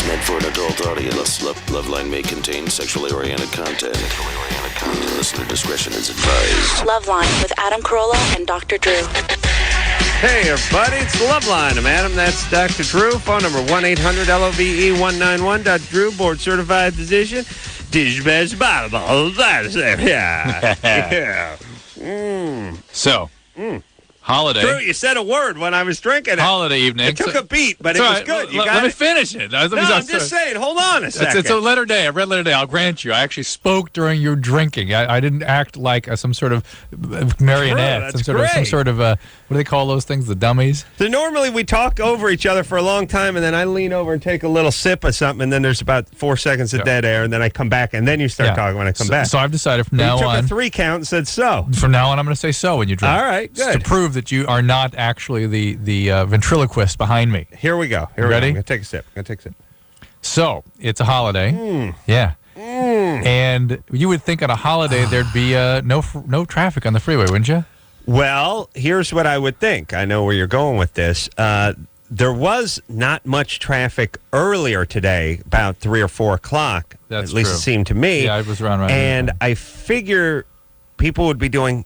meant for an adult audience. LoveLine may contain sexually oriented content. Listener discretion is advised. LoveLine with Adam Carolla and Dr. Drew. Hey, everybody, it's LoveLine. I'm Adam. That's Dr. Drew. Phone number 1-800-LOVE-191. Dr. Drew, board-certified physician. Teach best Bible. Yeah. So, holiday. Drew, you said a word when I was drinking it. Holiday evening. It took a beat, but it was good. You got let me it. finish it. I'm just saying. Hold on a second. It's a letter day. I read letter day. I'll grant you. I actually spoke during your drinking. I didn't act like some sort of marionette. Sure, some sort of what do they call those things? The dummies? So normally we talk over each other for a long time, and then I lean over and take a little sip of something, and then there's about 4 seconds of dead air, and then I come back, and then you start talking when I come back. So I've decided from now you on. took a 3 count and said so. From now on, I'm going to say so when you drink. All right, good. To prove that you are not actually the ventriloquist behind me. Here we go. Ready? I'm going to take a sip. So, it's a holiday. Yeah. And you would think on a holiday there'd be no traffic on the freeway, wouldn't you? Well, here's what I would think. I know where you're going with this. There was not much traffic earlier today, about 3 or 4 o'clock. That's at least true. it seemed to me. Yeah, it was around right. And I figure people would be doing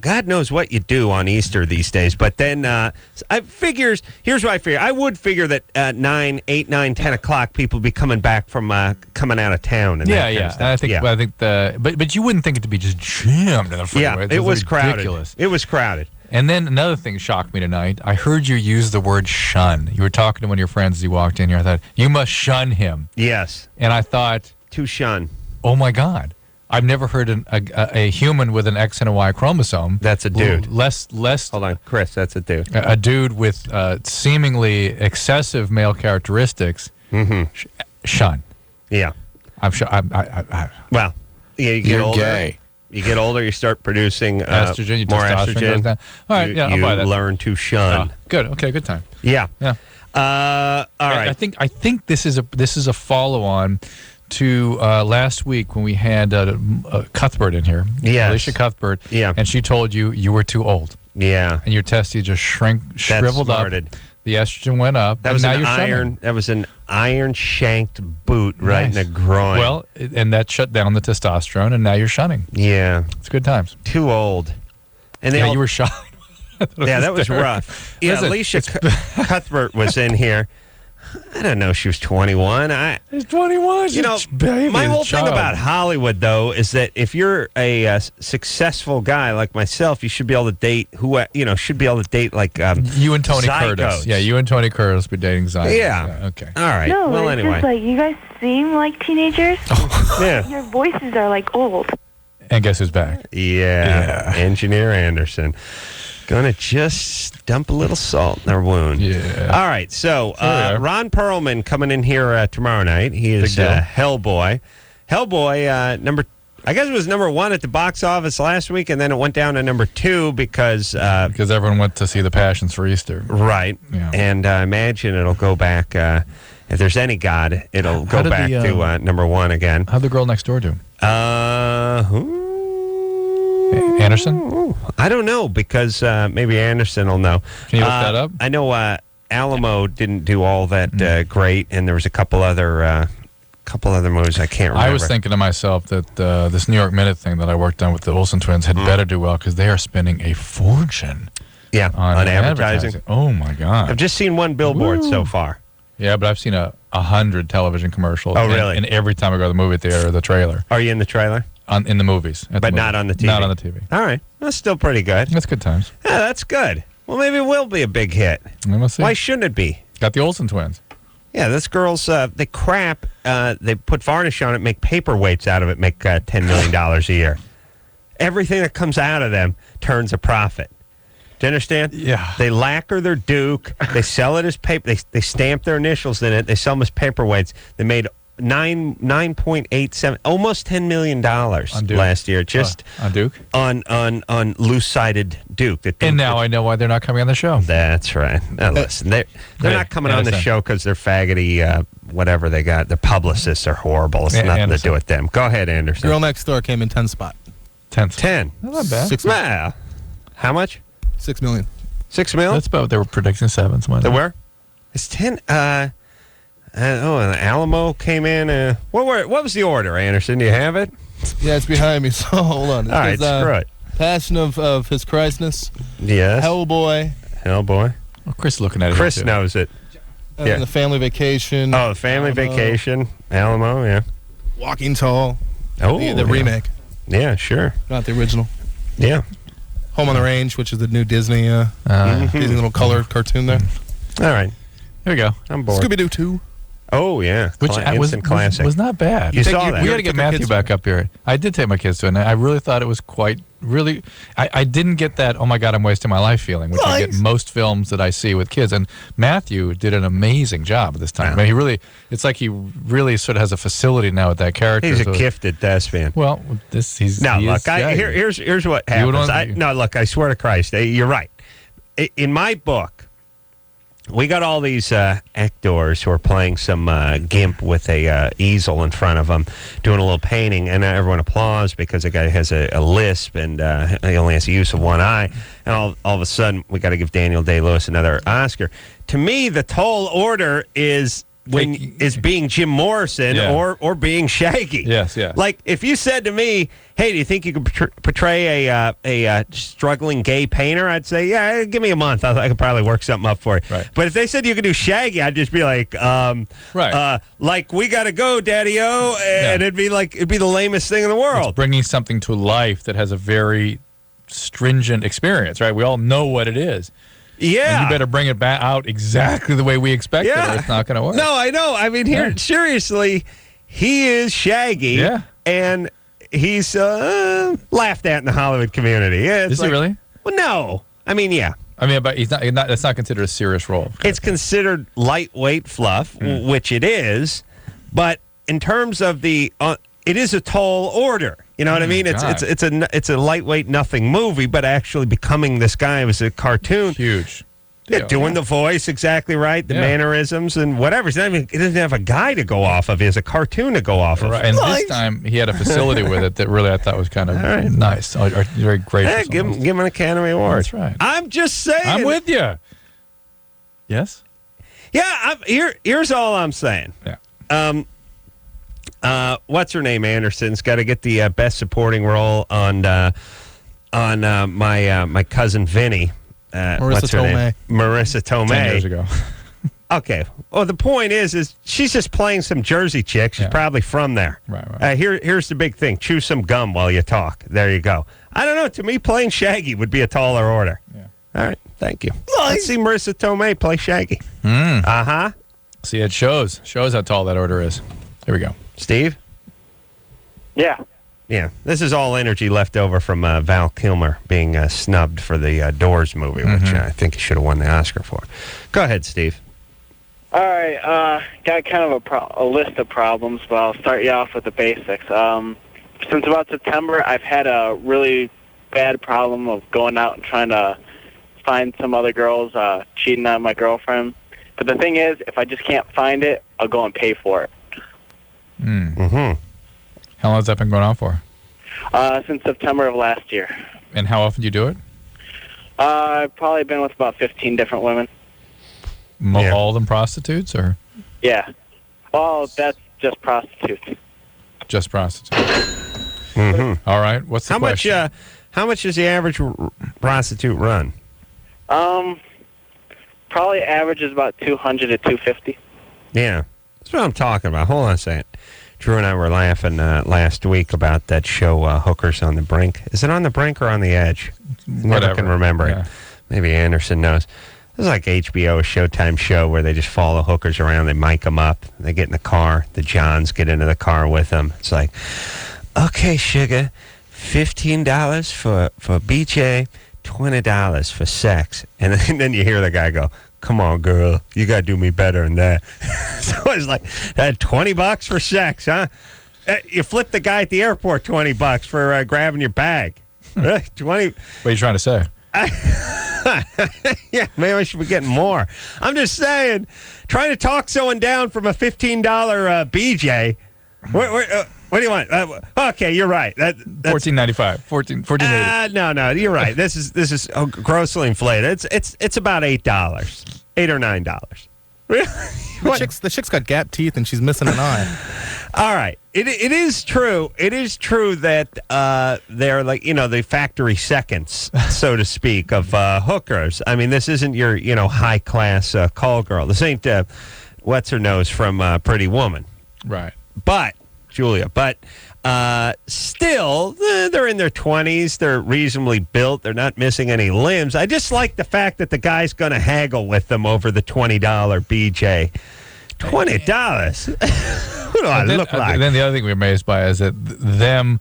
God knows what you do on Easter these days. But then here's what I figure. I would figure that at 8, 9, 10 o'clock, people would be coming back from coming out of town. And I think but you wouldn't think it to be just jammed in the freeway. Yeah, it was ridiculous. Crowded. It was crowded. And then another thing shocked me tonight. I heard you use the word shun. You were talking to one of your friends as you walked in here. I thought, you must shun him. Yes. And I thought, to shun. Oh, my God. I've never heard a human with an X and a Y chromosome. That's a dude. Less. Hold on, Chris. That's a dude. A dude with seemingly excessive male characteristics. Shun. Yeah. I'm sure. Well, yeah, you get You're older. gay. You get older. You start producing estrogen. more testosterone estrogen. goes down. All right. You I'll buy that. learn to shun. Good. Okay. Good time. Yeah. Yeah. All right. I think this is a follow-on to last week when we had Cuthbert in here. Yes. Alicia Cuthbert. Yeah. And she told you were too old. Yeah. And your testes just shriveled up. The estrogen went up. That was an iron shanked boot right in the groin. Well, and that shut down the testosterone, and now you're shunning. Yeah. It's good times. Too old. And you were shocked. That was rough. Yeah, Listen, Alicia Cuthbert was in here. I don't know. She was 21. She's 21. My whole thing about Hollywood, though, is that if you're a successful guy like myself, you should be able to date like you and Tony zygotes. Curtis. Yeah, you and Tony Curtis be dating zygotes. Yeah. Okay. All right. No, well, it's anyway. just like you guys seem like teenagers. Yeah. Your voices are like old. And guess who's back? Yeah. Engineer Anderson. Gonna just dump a little salt in their wound. Yeah. All right. So Ron Perlman coming in here tomorrow night. He is Hellboy. Hellboy I guess it was number 1 at the box office last week, and then it went down to number 2 because everyone went to see The Passions for Easter. Right. Yeah. And I imagine it'll go back. If there's any God, it'll go back to number 1 again. How'd the girl next door do? Anderson? I don't know, because maybe Anderson will know. Can you look that up? I know Alamo didn't do all that great, and there was a couple other movies I can't remember. I was thinking to myself that this New York Minute thing that I worked on with the Olsen twins had better do well, because they are spending a fortune on advertising. Oh, my God. I've just seen one billboard so far. Yeah, but I've seen 100 television commercials. Oh, really? And every time I go to the movie theater, the trailer. Are you in the trailer? In the movies. But not on the TV? Not on the TV. All right. That's still pretty good. That's good times. Yeah, that's good. Well, maybe it will be a big hit. We'll see. Why shouldn't it be? Got the Olsen twins. Yeah, this girl's, they crap. They put varnish on it, make paperweights out of it, make $10 million a year. Everything that comes out of them turns a profit. Do you understand? Yeah. They lacquer their Duke. They sell it as paper. They stamp their initials in it. They sell them as paperweights. They made $9.87, almost $10 million last year. Just on Duke? On loose-sided Duke. And now I know why they're not coming on the show. That's right. Now, listen, they're not coming on the show because they're faggoty, whatever they got. Their publicists are horrible. It's nothing to do with them. Go ahead, Anderson. Girl Next Door came in 10 spot. 10. Not bad. 6 million. How much? 6 million. 6 million? That's about what they were predicting 7. They were? It's 10. and Alamo came in. What was the order, Anderson? Do you have it? Yeah, it's behind me, so hold on. All right, screw it. Passion of His Christness. Yes. Hellboy. Well, Chris is looking at it. Chris knows it. And then The Family Vacation. Oh, The Family Vacation. Alamo, yeah. Walking Tall. Oh, the remake. Yeah, sure. Not the original. Yeah. Home on the Range, which is the new Disney little color cartoon there. All right. Here we go. I'm bored. Scooby-Doo 2. Oh, yeah. Which instant classic. was not bad. You saw that. We got to get Matthew back up here. I did take my kids to it, and I really thought it was really. I didn't get that, oh my God, I'm wasting my life feeling, which I get in most films that I see with kids. And Matthew did an amazing job this time. Yeah. I mean, it's like he really sort of has a facility now with that character. He's a gifted thespian. Well, here's what happens. I swear to Christ, you're right. In my book, we got all these actors who are playing some gimp with a easel in front of them, doing a little painting, and everyone applauds because the guy has a lisp and he only has the use of one eye. And all of a sudden, we got to give Daniel Day-Lewis another Oscar. To me, the tall order is being Jim Morrison or being Shaggy. Yes. Like if you said to me, "Hey, do you think you could portray a struggling gay painter?" I'd say, "Yeah, give me a month. I could probably work something up for you." Right. But if they said you could do Shaggy, I'd just be like, like we got to go, Daddy-O, and it'd be the lamest thing in the world. It's bringing something to life that has a very stringent experience, right? We all know what it is. Yeah. And you better bring it back out exactly the way we expect it, or it's not going to work. No, I know. I mean, seriously, he is Shaggy. Yeah. And he's laughed at in the Hollywood community. Yeah, is he really? Well, no. I mean, yeah. I mean, but it's not considered a serious role. It's considered lightweight fluff, which it is. But in terms of it is a tall order. You know what I mean? It's a lightweight nothing movie, but actually becoming this guy was a cartoon. Huge. Yeah, doing the voice exactly right, the mannerisms and whatever. He doesn't have a guy to go off of. He has a cartoon to go off of. Right. And this time he had a facility with it that really I thought was kind of nice. Very great. Yeah, give him an Academy Award. That's right. I'm just saying. I'm with you. Yes? Yeah, here's all I'm saying. Yeah. What's her name? Anderson's got to get the best supporting role on my cousin Vinny. Marissa Tomei. Marissa Tomei. 10 years ago. Okay. Well, the point is she's just playing some Jersey chick. She's probably from there. Right. Here's the big thing. Chew some gum while you talk. There you go. I don't know. To me, playing Shaggy would be a taller order. Yeah. All right. Thank you. Let's see Marissa Tomei play Shaggy. Uh-huh. See, it shows how tall that order is. Here we go. Steve? Yeah. Yeah. This is all energy left over from Val Kilmer being snubbed for the Doors movie, which I think he should have won the Oscar for. Go ahead, Steve. All right. Got kind of a list of problems, but I'll start you off with the basics. Since about September, I've had a really bad problem of going out and trying to find some other girls cheating on my girlfriend. But the thing is, if I just can't find it, I'll go and pay for it. How long has that been going on for? Since September of last year. And how often do you do it? I've probably been with about 15 different women. All of them prostitutes, or? Yeah. Oh, that's just prostitutes. Just prostitutes. All right. What's the question? How much does the average prostitute run? Probably averages about 200 to 250. Yeah. That's what I'm talking about. Hold on a second. Drew and I were laughing last week about that show, Hookers on the Brink. Is it on the brink or on the edge? Never can remember it. Maybe Anderson knows. This is like HBO, a Showtime show where they just follow hookers around. They mic them up. They get in the car. The Johns get into the car with them. It's like, okay, sugar, $15 for BJ, $20 for sex. And then you hear the guy go, come on, girl, you got to do me better than that. So it's like, $20 for sex, huh? You flip the guy at the airport $20 for grabbing your bag. 20. What are you trying to say? Yeah, maybe I should be getting more. I'm just saying, trying to talk someone down from a $15 BJ. What do you want? Okay, you're right. That's $14.95. $14.80. No, you're right. This is grossly inflated. It's about $8, $8 or $9. Really? The chick's got gap teeth and she's missing an eye. All right. It is true. It is true that they're like, the factory seconds, so to speak, of hookers. I mean, this isn't your, high-class call girl. This ain't what's-her-nose from Pretty Woman. Right. But, Julia, still, they're in their 20s. They're reasonably built. They're not missing any limbs. I just like the fact that the guy's going to haggle with them over the $20 BJ. $20? Who do I look like? Then the other thing we're amazed by is that them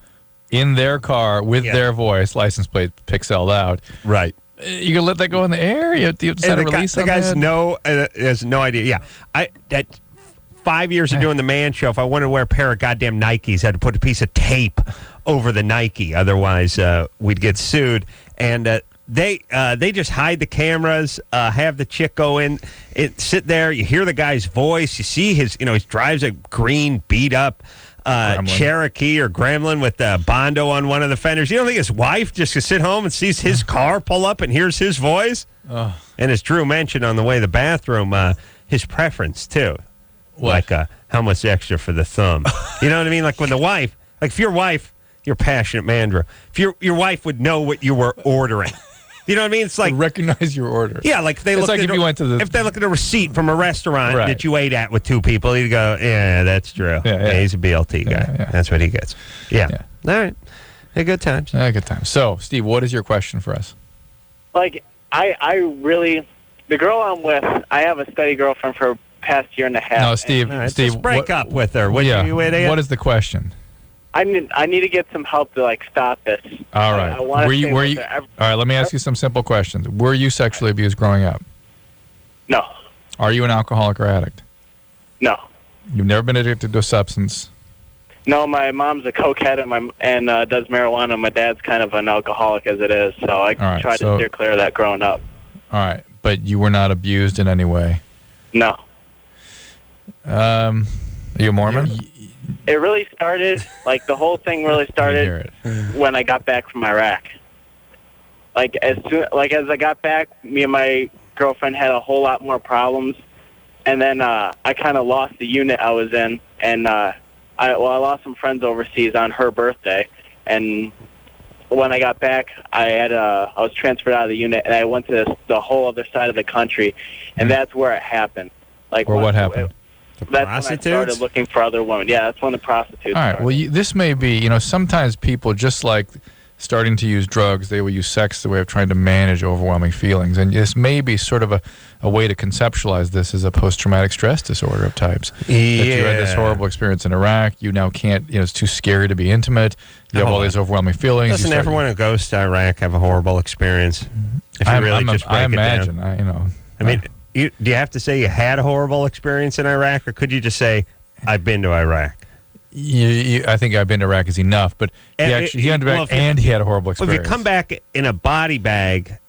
in their car with their voice, license plate pixeled out. Right. You can let that go in the air? You have to set a release on that? The guy has no idea. Yeah. At 5 years of doing the Man Show, if I wanted to wear a pair of goddamn Nikes, I had to put a piece of tape over the Nike. Otherwise, we'd get sued. And they just hide the cameras, have the chick go in, sit there. You hear the guy's voice. You see his, he drives a green beat up Cherokee or Gremlin with Bondo on one of the fenders. You don't think his wife just could sit home and sees his car pull up and hears his voice? And as Drew mentioned on the way to the bathroom, his preference too. What? Like how much extra for the thumb. You know what I mean? Like when the wife, if your wife, you're a passionate man, Drew. If your wife would know what you were ordering. You know what I mean? It's like recognize your order. Yeah, like if they look if they look at a receipt from a restaurant that you ate at with two people, you go, yeah, that's Drew. Yeah, he's a BLT guy. Yeah. That's what he gets. Yeah. All right. Hey, good times. Good times. So, Steve, what is your question for us? Like, I really, the girl I'm with, I have a steady girlfriend for the past year and a half. No, Steve, just break up with her. What is the question? I need to get some help to stop this. All right. All right, let me ask you some simple questions. Were you sexually abused growing up? No. Are you an alcoholic or addict? No. You've never been addicted to a substance? No, my mom's a cokehead and does marijuana. My dad's kind of an alcoholic as it is, so I tried to steer clear of that growing up. All right, but you were not abused in any way? No. Are you a Mormon? It really started, the whole thing really started when I got back from Iraq. As I got back, me and my girlfriend had a whole lot more problems, and then I kind of lost the unit I was in, and I lost some friends overseas on her birthday, and when I got back, I was transferred out of the unit, and I went to the whole other side of the country, and that's where it happened. What happened? That's when I started looking for other women. Yeah, that's when the prostitutes All right, started. well, this may be, sometimes people, just like starting to use drugs, they will use sex as a way of trying to manage overwhelming feelings. And this may be sort of a way to conceptualize this as a post-traumatic stress disorder of types. Yeah. That you had this horrible experience in Iraq. You now can't, it's too scary to be intimate. You have all these overwhelming feelings. Doesn't everyone who goes to Iraq have a horrible experience? If you really just break I imagine, it down. I mean... do you have to say you had a horrible experience in Iraq, or could you just say, I've been to Iraq? I think I've been to Iraq is enough, but he went back and he had a horrible experience. Well, if you come back in a body bag,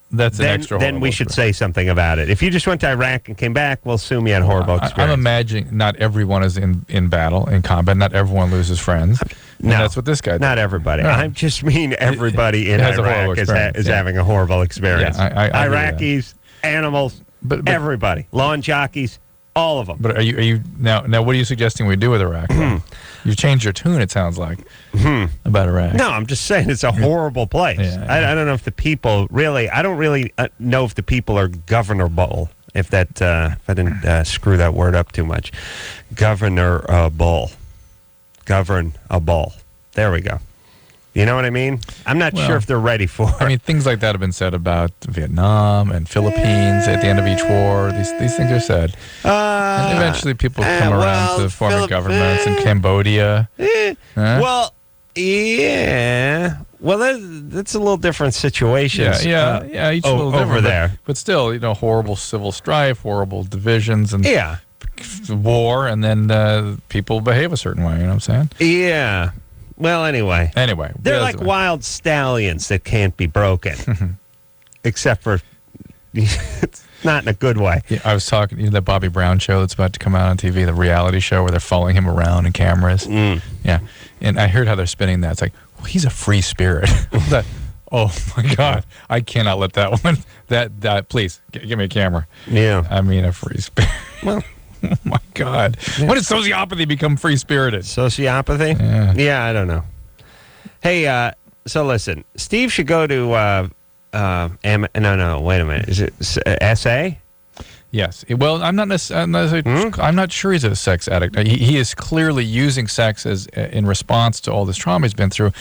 that's an extra then we should say something about it. If you just went to Iraq and came back, we'll assume you had a horrible experience. I'm imagining not everyone is in battle, in combat. Not everyone loses friends. No, that's what this guy did. Not everybody. No. I just mean everybody in Iraq is having a horrible experience. Yeah, Iraqis, animals, but everybody, lawn jockeys, all of them. But are you now? What are you suggesting we do with Iraq? You've changed your tune. It sounds like about Iraq. No, I'm just saying it's a horrible place. I don't know if the people really. I don't really know if the people are governable. If I didn't screw that word up too much, governable. There we go. You know what I mean? I'm not sure if they're ready for it. I mean, things like that have been said about Vietnam and Philippines at the end of each war. These things are said. And eventually people come around to forming governments in Cambodia. Well, yeah. Well, that's a little different situation. Yeah. Each a little different over there. But still, horrible civil strife, horrible divisions, and war, and then people behave a certain way. You know what I'm saying? Yeah. Well, anyway. They're like wild stallions that can't be broken. Except for, it's not in a good way. Yeah, I was talking, that Bobby Brown show that's about to come out on TV, the reality show where they're following him around in cameras. Yeah. And I heard how they're spinning that. It's like, well, he's a free spirit. Oh my God! I cannot let that one. That please give me a camera. Yeah. I mean a free spirit. Well, oh my God! Yeah. When did sociopathy become free spirited? Sociopathy? Yeah. I don't know. Hey, so listen, Steve should go to no, wait a minute. Is it SA? Yes. Well, I'm not I'm not sure he's a sex addict. He is clearly using sex as in response to all this trauma he's been through.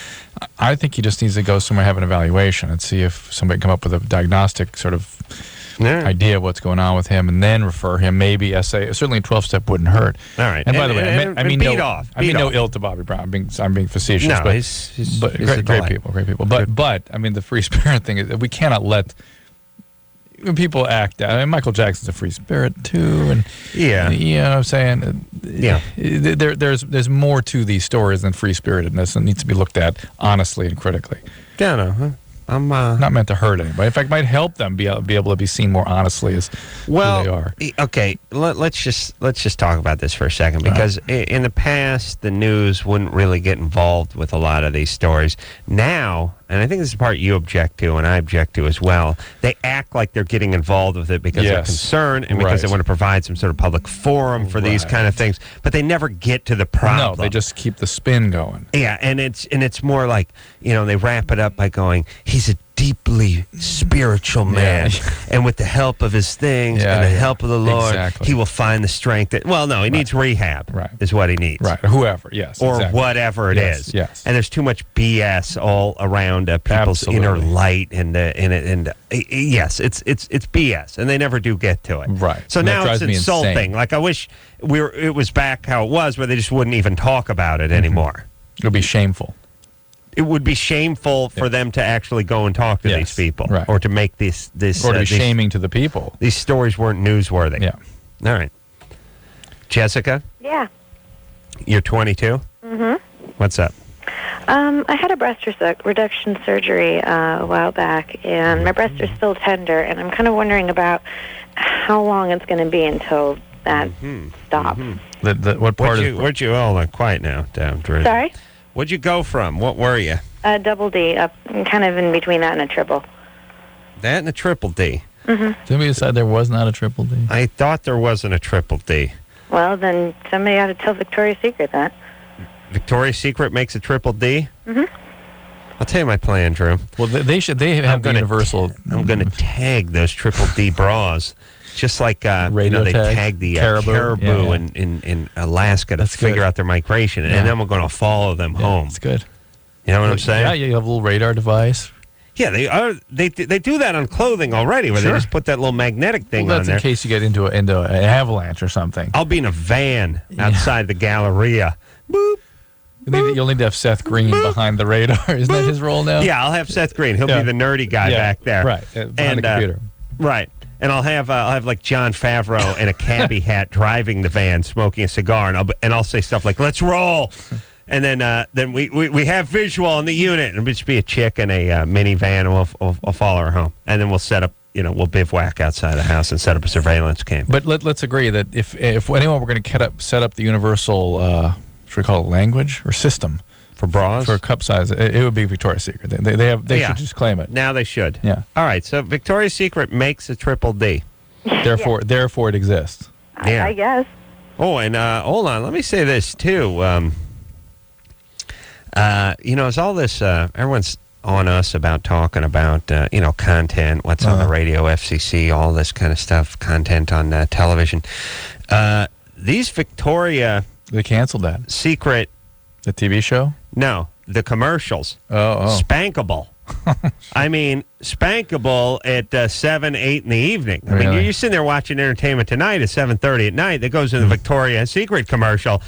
I think he just needs to go somewhere, have an evaluation, and see if somebody can come up with a diagnostic sort of idea of what's going on with him, and then refer him. Maybe SA. Certainly, a 12-step wouldn't hurt. All right. And by the way, I mean no ill to Bobby Brown. I'm being facetious. No, but he's great people. But I mean, the free spirit thing is we cannot let. When people act out, I mean, Michael Jackson's a free spirit too, and you know what I'm saying. There's more to these stories than free spiritedness, and needs to be looked at honestly and critically. Yeah, no, I'm not meant to hurt anybody. In fact, might help them be able to be seen more honestly as who they are. Okay, let's just talk about this for a second, because in the past the news wouldn't really get involved with a lot of these stories. Now, and I think this is the part you object to and I object to as well, they act like they're getting involved with it because they're concerned and because they want to provide some sort of public forum for these kind of things, but they never get to the problem. No, they just keep the spin going. Yeah, and it's more like, they wrap it up by going, he's a deeply spiritual man, and with the help of his things and the help of the Lord, he will find the strength. He needs rehab, is what he needs. Right, whoever, or whatever it is. Yes. And there's too much BS all around people's inner light, and yes, it's BS, and they never do get to it. Right. So now it's insulting. Like, I wish it was back how it was, where they just wouldn't even talk about it anymore. It would be shameful. It would be shameful for them to actually go and talk to these people, or to make this or to be shaming to the people. These stories weren't newsworthy. Yeah. All right. Jessica? Yeah. You're 22? Mm-hmm. What's up? I had a breast reduction surgery a while back, and my breasts are still tender, and I'm kind of wondering about how long it's going to be until that stops. What part Where'd you all quiet now, Drew? Sorry? Where'd you go from? What were you? Double D, up, kind of in between that and a triple. That and a triple D. Mm-hmm. Didn't we decide there was not a triple D? I thought there wasn't a triple D. Well, then somebody ought to tell Victoria's Secret that. Victoria's Secret makes a triple D? Mm-hmm. I'll tell you my plan, Drew. Well, they have the universal. I'm going to tag those triple D bras. Just like they tag the caribou in Alaska to figure out their migration, and then we're going to follow them home. That's good. You know what I'm saying? Yeah, you have a little radar device. Yeah, they do that on clothing already, where they just put that little magnetic thing on there. That's in case you get into an avalanche or something. I'll be in a van outside the Galleria. Boop. You'll need to have Seth Green behind the radar. Isn't that his role now? Yeah, I'll have Seth Green. He'll be the nerdy guy back there. Right, behind the computer. Right. And I'll have like John Favreau in a cabbie hat driving the van, smoking a cigar, and I'll say stuff like, "Let's roll," and then we have visual on the unit, and it'll just be a chick in a minivan, and we'll follow her home, and then we'll set up, we'll bivouac outside the house and set up a surveillance cam. But let's agree that if anyone were going to set up the universal, should we call it language or system? For bras? For cup size, it would be Victoria's Secret. They should just claim it. Now they should. Yeah. All right, so Victoria's Secret makes a triple D. Therefore it exists. I guess. Oh, and hold on, let me say this too. It's all this, everyone's on us about talking about, content, what's on the radio, FCC, all this kind of stuff, content on television. These Victoria... They canceled that. Secret... The TV show? No, the commercials. Oh. Spankable. I mean, Spankable at 7, 8 in the evening. I mean, you're sitting there watching Entertainment Tonight at 7:30 at night. That goes in the Victoria's Secret commercial.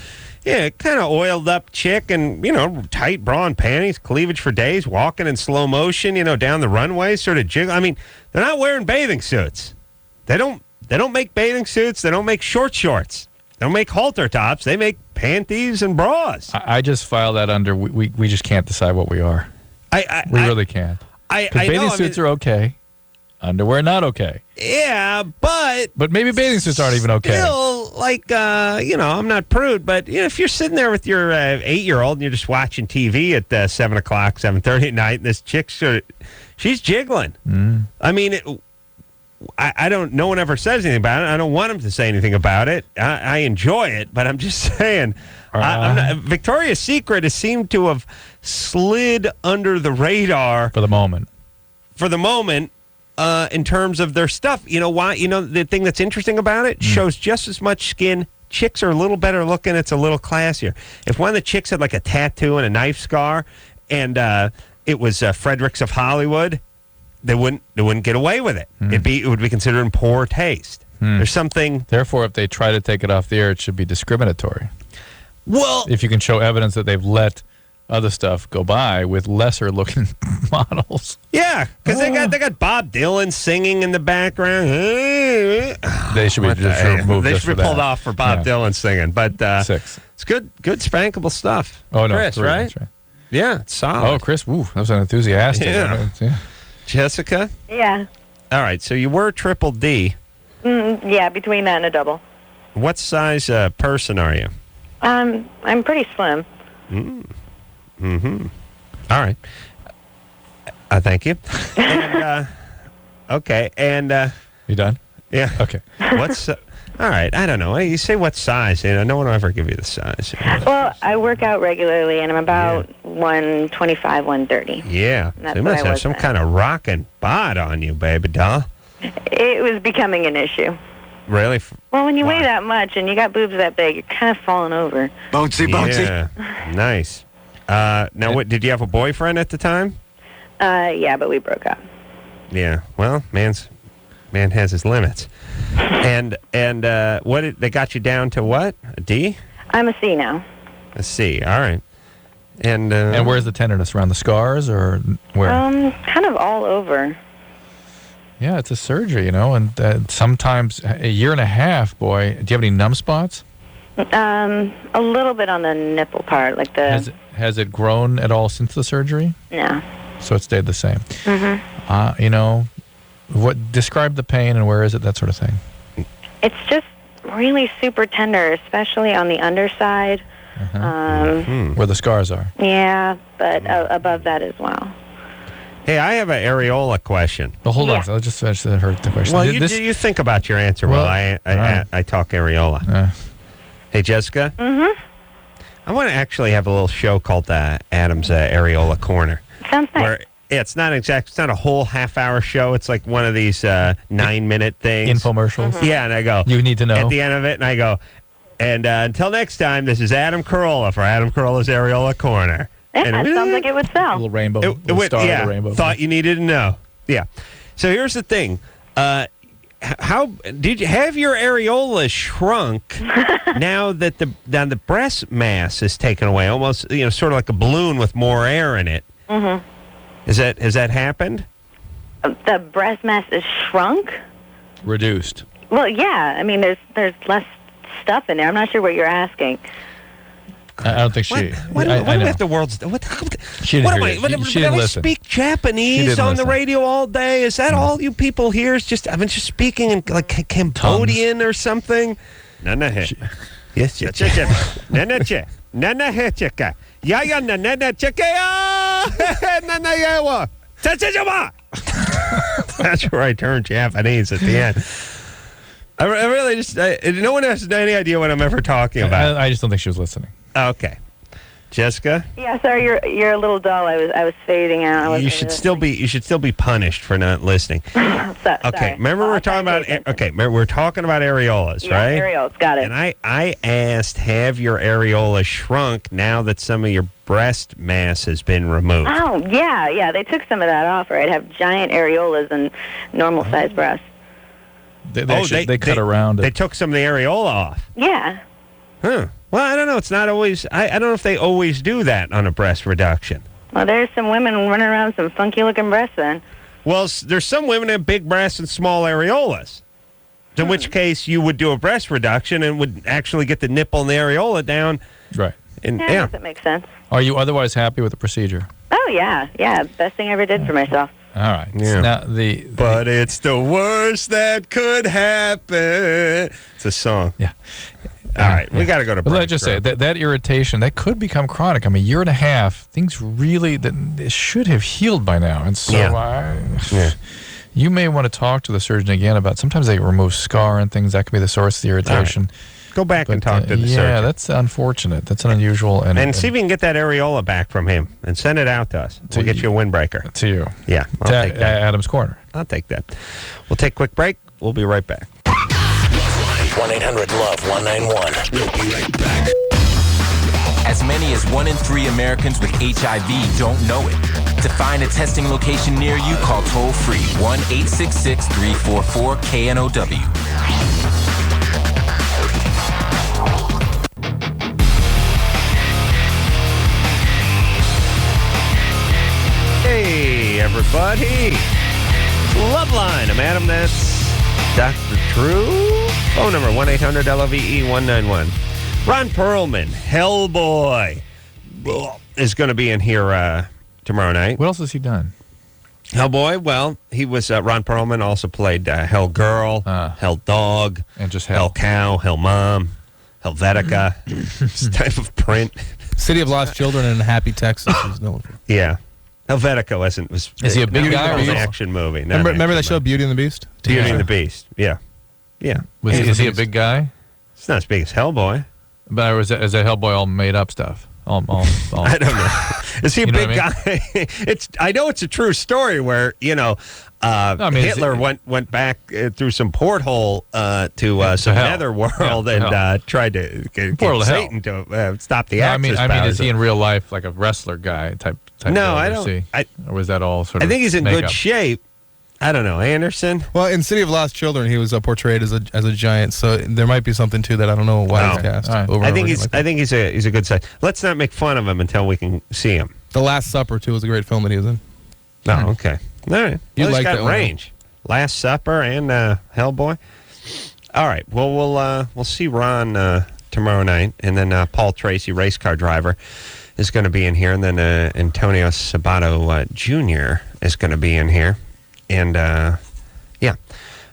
Yeah, kind of oiled up chick and, tight bra and panties, cleavage for days, walking in slow motion, down the runway, sort of jiggle. I mean, they're not wearing bathing suits. They don't make bathing suits. They don't make shorts. They don't make halter tops. They make panties and bras. I just file that under we just can't decide what we are. We really can't. Bathing suits are okay. Underwear not okay. Yeah, but maybe bathing suits aren't even okay. still, like, I'm not prude, but if you're sitting there with your 8-year-old and you're just watching TV at 7 o'clock, 7:30 at night, and this chick's she's jiggling. I mean, I don't. No one ever says anything about it. I don't want them to say anything about it. I enjoy it, but I'm just saying. Victoria's Secret has seemed to have slid under the radar for the moment. In terms of their stuff. You know why? You know, the thing that's interesting about it shows just as much skin. Chicks are a little better looking. It's a little classier. If one of the chicks had like a tattoo and a knife scar, and it was Fredericks of Hollywood, they wouldn't get away with it. It would be considered in poor taste. There's something. Therefore, if they try to take it off the air, it should be discriminatory. Well, if you can show evidence that they've let other stuff go by with lesser looking models. Yeah, because they got Bob Dylan singing in the background. They should be just removed. They should be pulled off for Bob Dylan singing. But 6. It's good spankable stuff. Oh no, Chris, 3, right? That's right? Yeah, it's solid. Oh, Chris, that was an enthusiastic. Yeah. Jessica? Yeah. All right, so you were triple D. Yeah, between that and a double. What size person are you? I'm pretty slim. All right. Thank you. And, okay, and... you done? Yeah. Okay. What's... all right, I don't know. You say what size. No one will ever give you the size. Well, I work out regularly, and I'm about 125, 130. Yeah. That's So you what must I have was some then. kind of rocking bod on you, baby doll. It was becoming an issue. Really? Well, when you Why? weigh that much and you got boobs that big, you're kind of falling over. Bouncy. Yeah. Nice. Now, what did you have a boyfriend at the time? Yeah, but we broke up. Yeah. Well, man has his limits. And they got you down to what? A D? I'm a C now. A C. All right. And where's the tenderness? Around the scars or where? Kind of all over. Yeah, it's a surgery, and sometimes a year and a half, boy. Do you have any numb spots? A little bit on the nipple part, like the... Has it grown at all since the surgery? No. So it stayed the same. Describe the pain and where is it, that sort of thing. It's just really super tender, especially on the underside. Where the scars are. Yeah, but above that as well. hey, I have an areola question. Well, hold on. So let's just finish the question. Well, you think about your answer while I talk areola. Hey, Jessica? Mm-hmm. I want to actually have a little show called Adam's Areola Corner. Sounds nice. Where it's not a whole half-hour show. It's like one of these 9-minute things. Infomercials. Mm-hmm. Yeah, and I go, you need to know. At the end of it, and I go, and until next time, this is Adam Carolla for Adam Carolla's Areola Corner. Yeah, and it sounds like it would A sell. little rainbow. Star of the rainbow. Thought you needed to know. Yeah. So here's the thing. How did you have your areola shrunk now that the breast mass is taken away? Almost, sort of like a balloon with more air in it. Mm-hmm. Has that happened? The breast mass is shrunk? Reduced. Well, yeah. I mean, there's less stuff in there. I'm not sure what you're asking. I don't think she. What do we have the world's? She didn't hear you. She didn't I listen. speak Japanese on the radio all day. Is that all you people hear? Is I've been just speaking in like Cambodian or something. Yes, That's where I turn Japanese at the end. I really just no one has any idea what I'm ever talking about. I just don't think she was listening. Okay, Jessica. Yeah, sorry, you're a little dull. I was fading out. You should still be punished for not listening. Okay, sorry. remember we're talking about areolas, right? Areolas, got it. And I asked, have your areola shrunk now that some of your breast mass has been removed? Oh, yeah. They took some of that off, right? I have giant areolas and normal sized breasts. They cut around it. They took some of the areola off. Yeah. Huh. Well, I don't know. It's not always. I don't know if they always do that on a breast reduction. Well, there's some women running around with some funky looking breasts then. Well, there's some women that have big breasts and small areolas. In which case, you would do a breast reduction and would actually get the nipple and the areola down. Right. And, I guess it makes sense. Are you otherwise happy with the procedure? Oh, yeah. Best thing I ever did for myself. All right. Yeah. Now But it's the worst that could happen. It's a song. Yeah. All right, we got to go to break. But let me just say that irritation that could become chronic. I mean, a year and a half, things really that should have healed by now, and so you may want to talk to the surgeon again about. Sometimes they remove scar and things that could be the source of the irritation. Right. Go back and talk to the surgeon. Yeah, that's unfortunate. That's an unusual. And see if you can get that areola back from him and send it out to us. We'll get you a windbreaker. To you. Yeah, I'll take that. Adam's Corner. I'll take that. We'll take a quick break. We'll be right back. 1-800-LOVE-191. We'll be right back. As many as 1 in 3 Americans with HIV don't know it. To find a testing location near you, call toll-free 1-866-344-KNOW. Hey, everybody. LoveLine. I'm Adam. That's Dr. Drew. Phone number 1-800-LOVE-191. Ron Perlman, Hellboy, is going to be in here tomorrow night. What else has he done? Hellboy, well, he was, Ron Perlman also played Hell Girl, Hell Dog, and just Hell Cow, Hell Mom, Helvetica, this type of print. City of Lost Children and Happy Texas is known for. Yeah. Helvetica was Is he a big guy? It was an action movie. Remember that show Beauty and the Beast? Beauty and the Beast, yeah. Yeah. Is he a big guy? It's not as big as Hellboy. But is that Hellboy all made up stuff? All I don't know. Is he a big guy? I know it's a true story where, Hitler went back through some porthole to some nether world and tried to get Satan to stop the Axis I mean, is he in real life like a wrestler guy type? No, I don't. Or was that all sort of? I think he's in makeup? good shape. I don't know, Anderson. Well, in City of Lost Children, he was portrayed as a giant, so there might be something to that. I don't know why he's cast. Right. I think he's a good size. Let's not make fun of him until we can see him. The Last Supper too was a great film that he was in. Oh, okay, all right. You He's like got that one. range. Last Supper and Hellboy. All right. Well, we'll see Ron tomorrow night, and then Paul Tracy, race car driver, is going to be in here, and then Antonio Sabato Jr. is going to be in here. And, yeah.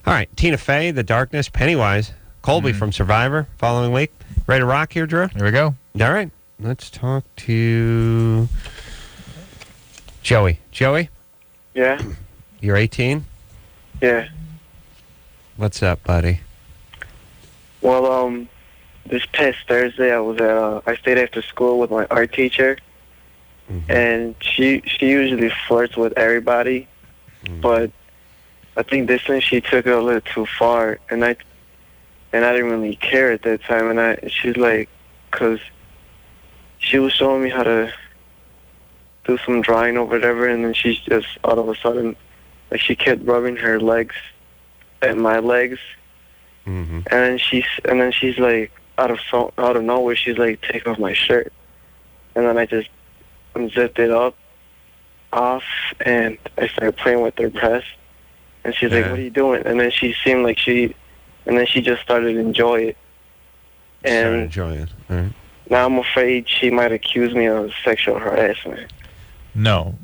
All right. Tina Fey, The Darkness, Pennywise, Colby from Survivor, following week. Ready to rock here, Drew? Here we go. All right. Let's talk to Joey. Joey? Yeah? You're 18? Yeah. What's up, buddy? Well, this past Thursday, I stayed after school with my art teacher, and she usually flirts with everybody. But I think this time she took it a little too far, and I didn't really care at that time. And she's like, because she was showing me how to do some drawing or whatever, and then she's just all of a sudden, like, she kept rubbing her legs at my legs, and then she's like, out of nowhere, she's like, take off my shirt, and then I just unzipped it off, and I started playing with her breast, and she's like, what are you doing? And then she seemed like she just started to enjoy it. And All right. now I'm afraid she might accuse me of sexual harassment. No,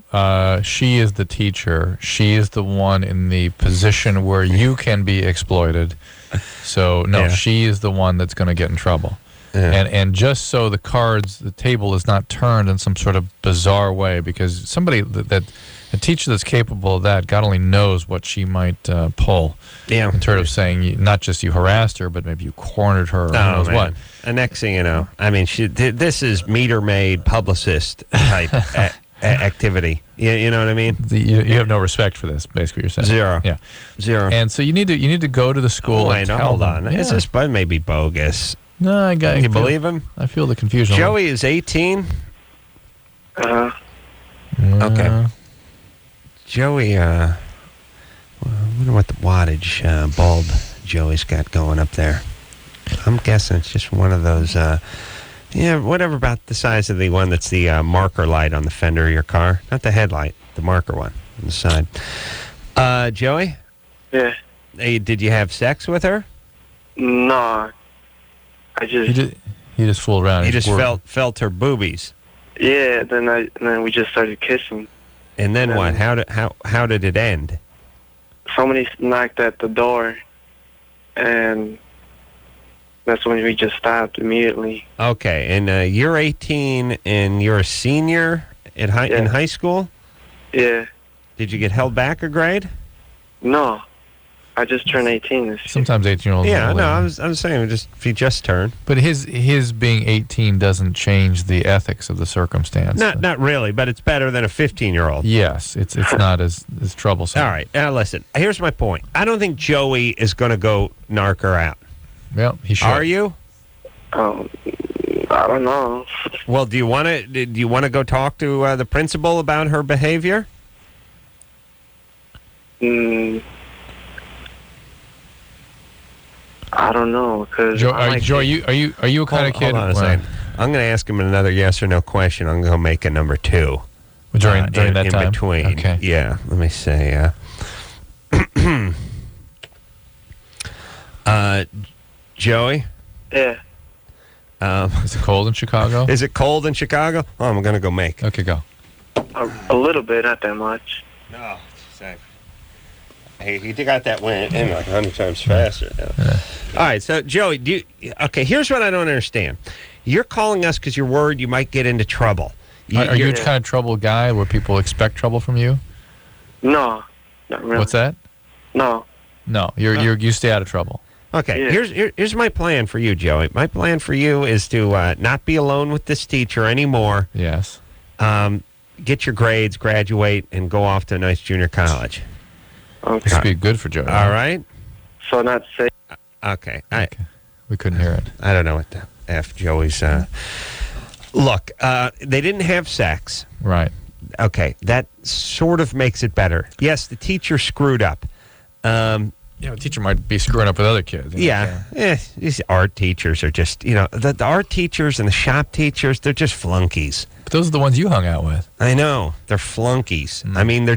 she is the teacher. She is the one in the position where you can be exploited. So, no, she is the one that's going to get in trouble. Yeah. And just so the table is not turned in some sort of bizarre way, because somebody a teacher that's capable of that, God only knows what she might pull. Yeah. In terms of saying not just you harassed her, but maybe you cornered her. Or who knows what. And next thing you know, I mean, this is meter-maid publicist type activity. You know what I mean? You have no respect for this, basically. You're saying zero. Yeah, zero. And so you need to go to the school. Wait, and hold on. Yeah. Is this maybe bogus? No, You believe him? I feel the confusion. Joey is 18. Okay. Joey, I wonder what the wattage bulb Joey's got going up there. I'm guessing it's just one of those, whatever about the size of the one that's the marker light on the fender of your car. Not the headlight, the marker one on the side. Joey? Yeah. Hey, did you have sex with her? No. He just fooled around. He just felt her boobies. Yeah, then we just started kissing. And then what? How did it end? Somebody knocked at the door, and that's when we just stopped immediately. Okay, and you're 18 and you're a senior in high school? Yeah. Did you get held back a grade? No. I just turned 18 this year. Sometimes 18-year-olds. Yeah, no, I'm saying if he just turned. But his being 18 doesn't change the ethics of the circumstance. Not really, but it's better than a 15-year-old. Yes, it's not as troublesome. All right, now listen. Here's my point. I don't think Joey is going to go narc her out. Well, he should. Are you? I don't know. Well, do you want to go talk to the principal about her behavior? I don't know, because Joe, are you a kind of kid? Hold on a second. I'm going to ask him another yes or no question. I'm going to make it number 2 during that time. In between. Okay. Yeah. Let me say. Joey. Yeah. Is it cold in Chicago? Is it cold in Chicago? Oh, I'm going to go make. Okay, go. A little bit, not that much. No, hey, you got that went in like 100 times faster now. Yeah. All right, so Joey, okay, here's what I don't understand. You're calling us because you're worried you might get into trouble. Are you a kind of trouble guy where people expect trouble from you? No, not really. What's that? No. No, you stay out of trouble. Okay, Yeah. here's my plan for you, Joey. My plan for you is to not be alone with this teacher anymore. Yes. Get your grades, graduate, and go off to a nice junior college. Okay. This would be good for Joey. All right? So not safe. Okay. We couldn't hear it. I don't know what the F Joey's... Look, they didn't have sex. Right. Okay, that sort of makes it better. Yes, the teacher screwed up. The teacher might be screwing up with other kids. These art teachers are just, the art teachers and the shop teachers, they're just flunkies. But those are the ones you hung out with. I know. They're flunkies. I mean, they're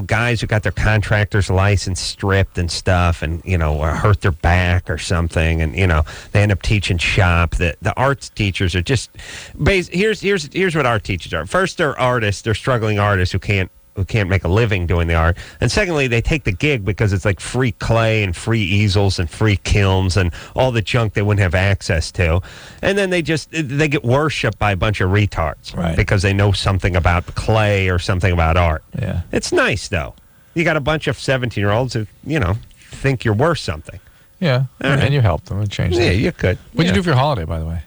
guys who got their contractor's license stripped and stuff and, or hurt their back or something. And, they end up teaching shop. The arts teachers are just, here's what art teachers are. First, they're artists. They're struggling artists who can't make a living doing the art. And secondly, they take the gig because it's like free clay and free easels and free kilns and all the junk they wouldn't have access to. And then they get worshipped by a bunch of retards because they know something about clay or something about art. Yeah. It's nice, though. You got a bunch of 17-year-olds who, think you're worth something. Yeah. And you helped them and changed them. Yeah, you could. What'd you do for your holiday, by the way?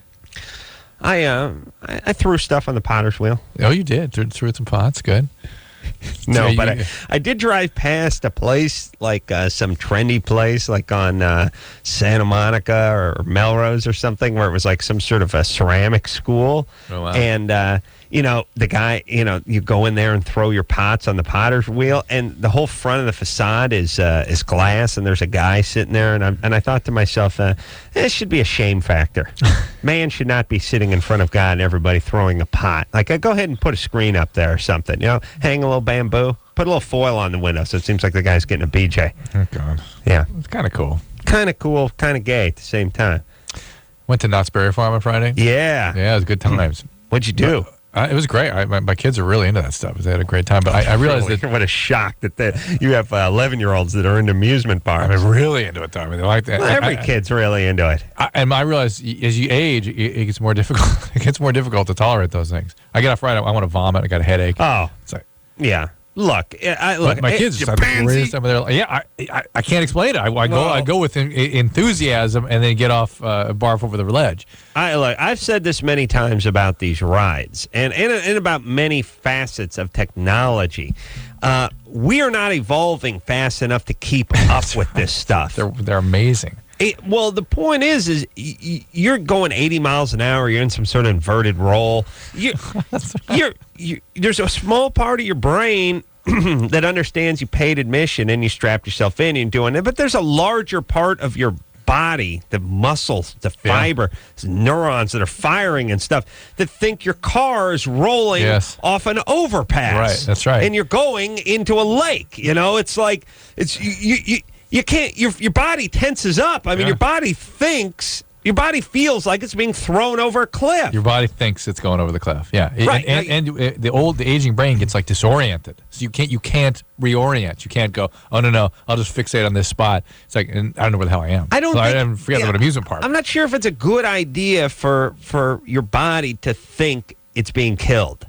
I threw stuff on the potter's wheel. Oh, you did? Threw some pots? Good. No, but I did drive past a place, like some trendy place, like on Santa Monica or Melrose or something, where it was like some sort of a ceramic school. Oh, wow. And, the guy, you go in there and throw your pots on the potter's wheel, and the whole front of the facade is glass, and there's a guy sitting there, and I thought to myself, this should be a shame factor. Man should not be sitting in front of God and everybody throwing a pot. Like, go ahead and put a screen up there or something, hang a little bamboo, put a little foil on the window so it seems like the guy's getting a BJ. Oh, God. Yeah. It's kind of cool. Kind of cool, kind of gay at the same time. Went to Knott's Berry Farm on Friday. Yeah. Yeah, it was good times. What'd you do? It was great. My kids are really into that stuff. They had a great time. But I realized that... What a shock that you have 11-year-olds that are into amusement parks. I'm really into it, Tommy. They like that. Well, every kid's really into it. And I realized as you age, it gets more difficult. It gets more difficult to tolerate those things. I get off Friday, I want to vomit. I got a headache. Oh. It's like, yeah. Look, my kids just have the greatest time of their life. Yeah, I can't explain it. I go with enthusiasm and then get off barf over the ledge. I've said this many times about these rides and about many facets of technology. We are not evolving fast enough to keep up with this stuff. They're amazing. Well, the point is you're going 80 miles an hour. You're in some sort of inverted roll. There's a small part of your brain that understands you paid admission and you strapped yourself in and doing it. But there's a larger part of your body, the muscles, the fiber, neurons that are firing and stuff that think your car is rolling off an overpass. Right, that's right. And you're going into a lake. It's like you can't. Your body tenses up. I mean, your body thinks Your body feels like it's being thrown over a cliff. Your body thinks it's going over the cliff. Yeah, Right. And the aging brain gets like disoriented. So you can't reorient. You can't go, oh no, I'll just fixate on this spot. It's like, and I don't know where the hell I am. I don't. So think, I forget what amusement park. I'm not sure if it's a good idea for your body to think it's being killed,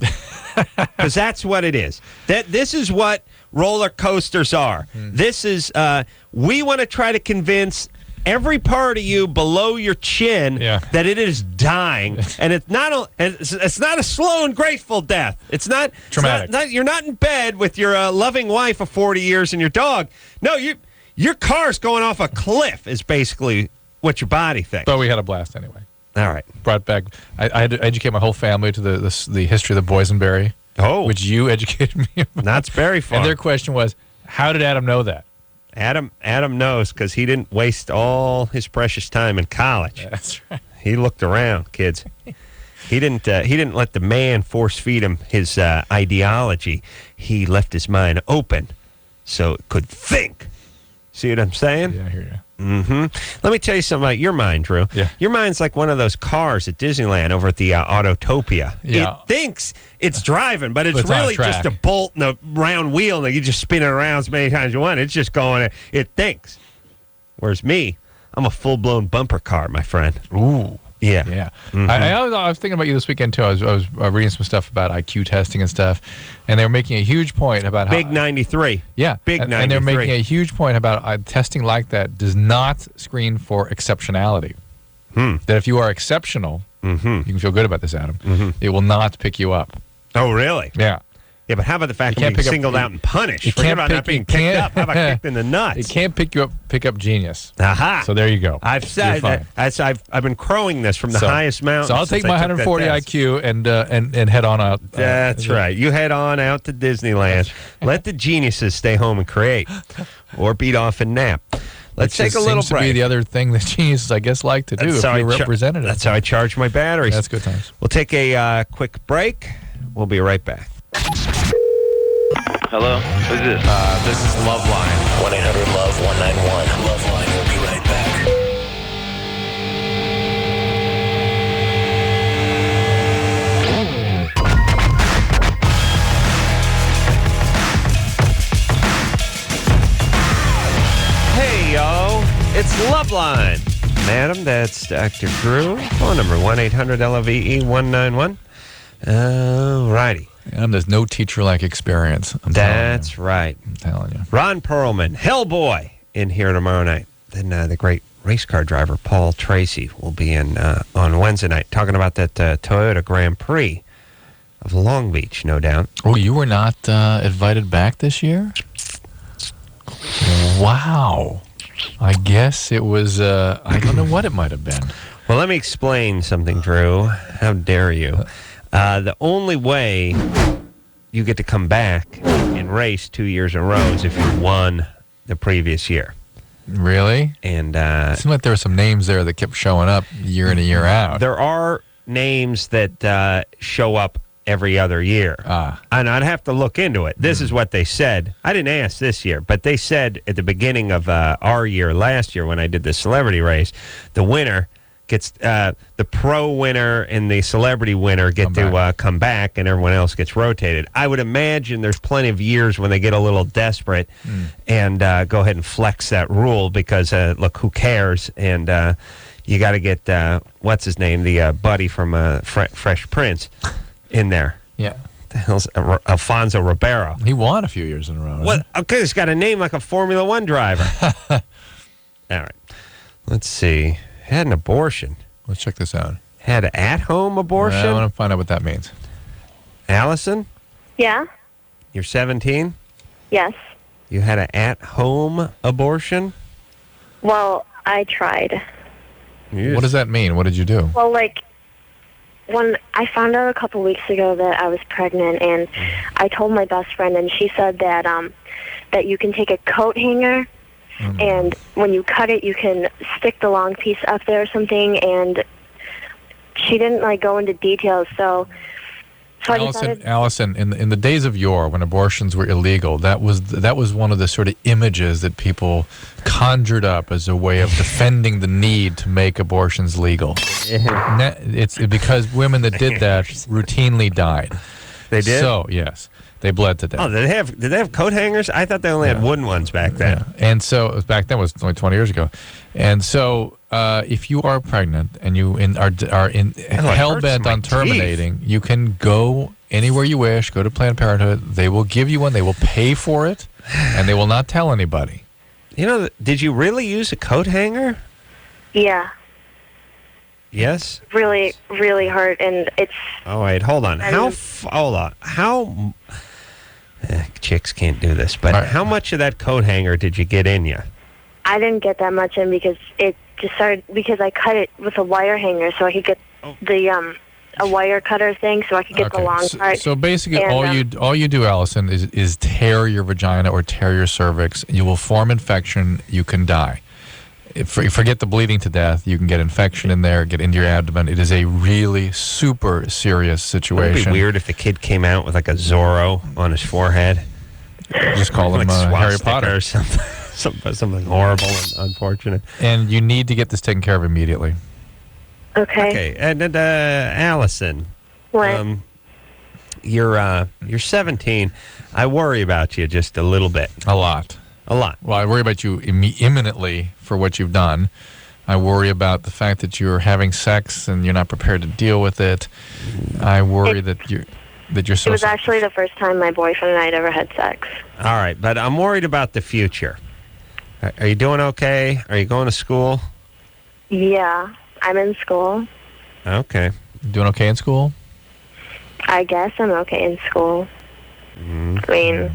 because that's what it is. This is what roller coasters are. This is we want to try to convince every part of you below your chin that it is dying, and it's not a slow and graceful death. It's not traumatic. You're not in bed with your loving wife of 40 years and your dog. No, your car's going off a cliff is basically what your body thinks. But we had a blast anyway. All right. Brought back. I had to educate my whole family to the history of the boysenberry. Oh, which you educated me about. That's very fun. And their question was, how did Adam know that? Adam knows because he didn't waste all his precious time in college. That's right. He looked around, kids. He didn't let the man force feed him his ideology. He left his mind open so it could think. See what I'm saying? Yeah, I hear you. Let me tell you something about your mind, Drew. Yeah. Your mind's like one of those cars at Disneyland over at the Autotopia. Yeah. It thinks it's driving, but it's But it's on really a track. just a bolt and a round wheel, and you just spin it around as many times as you want. It's just going, it thinks. Whereas me, I'm a full-blown bumper car, my friend. Ooh. Yeah. Yeah. I was thinking about you this weekend, too. I was reading some stuff about IQ testing and stuff, and they were making a huge point about how... Big 93. Yeah. Big 93. And they're making a huge point about testing like that does not screen for exceptionality. That if you are exceptional, you can feel good about this, Adam, it will not pick you up. Oh, really? Yeah. Yeah, but how about the fact You that can't being pick up- singled out and punished? you Forget can't about not pick- being you picked can't- up. How about kicked in the nuts? It can't pick up genius. Aha. So there you go. I've said You're that. I've been crowing this from the highest mountain. So I'll take since my I took that 140 test. IQ and head on out. That's right. You head on out to Disneyland. Let the geniuses stay home and create, or beat off and nap. Let's take a little seems to be break. the other thing that geniuses, I guess, like to do if you're representative. That's how I charge my batteries. That's good times. We'll take a quick break. We'll be right back. Hello? Who's this? This is LoveLine. 1-800-LOVE-191. LoveLine will be right back. Hey, yo. It's LoveLine. Madam, that's Dr. Drew. Phone number 1-800-LOVE-191. All righty. There's no teacher-like experience. That's right. I'm telling you. Ron Perlman, Hellboy, in here tomorrow night. Then the great race car driver Paul Tracy will be in on Wednesday night talking about that Toyota Grand Prix of Long Beach, no doubt. Oh, you were not invited back this year? Wow. I guess it was, I don't know what it might have been. Well, let me explain something, Drew. How dare you? The only way you get to come back and race 2 years in a row is if you won the previous year. Really? And it seemed like there were some names there that kept showing up year in and year out. there are names that show up every other year. And I'd have to look into it. This is what they said. I didn't ask this year, but they said at the beginning of our year, last year, when I did the celebrity race, the winner gets the pro winner and the celebrity winner get to come back, and everyone else gets rotated. I would imagine there's plenty of years when they get a little desperate and go ahead and flex that rule because, look, who cares? And you got to get, what's his name, the buddy from Fresh Prince in there. Yeah. The hell's Alfonso Ribeiro? He won a few years in a row. What? Okay, he's got a name like a Formula One driver. All right. Let's see. Had an abortion. Let's check this out. Had an at-home abortion? I want to find out what that means. Allison, Yeah? you're 17? Yes. You had an at-home abortion? Well, I tried. What does that mean? What did you do? Well, like, when I found out a couple weeks ago that I was pregnant, and I told my best friend, and she said that that you can take a coat hanger, and when you cut it, you can stick the long piece up there or something, and she didn't, like, go into details, so So I decided, Allison, in the days of yore, when abortions were illegal, that was one of the sort of images that people conjured up as a way of defending the need to make abortions legal. It's because women that did that routinely died. They did? So, yes. They bled to death. Oh, did they have coat hangers? I thought they only had wooden ones back then. Yeah. And so back then was only 20 years ago. And so if you are pregnant and you are hell bent on terminating, you can go anywhere you wish. Go to Planned Parenthood. They will give you one. They will pay for it, and they will not tell anybody. You know, did you really use a coat hanger? yeah, Yes. really, really hard, and it's. Oh wait, hold on. Hold on. How? Chicks can't do this, but how much of that coat hanger did you get in you? I didn't get that much in because it just started because I cut it with a wire hanger, so I could get the a wire cutter thing, so I could get the long part. So basically, and, all you do, Allison, is tear your vagina or tear your cervix. You will form infection. You can die. Forget the bleeding to death. You can get infection in there, get into your abdomen. It is a really super serious situation. It would be weird if the kid came out with like a Zorro on his forehead. Just call him like Harry Potter or something horrible and unfortunate. And you need to get this taken care of immediately. Okay. And Allison, what? you're 17. I worry about you just a little bit. A lot. Well, I worry about you imminently for what you've done. I worry about the fact that you're having sex and you're not prepared to deal with it. I worry that you're so. It was actually the first time my boyfriend and I had ever had sex. All right, but I'm worried about the future. Are you doing okay? Are you going to school? Yeah, I'm in school. Okay. Doing okay in school? I guess I'm okay in school. Mm-hmm. I mean,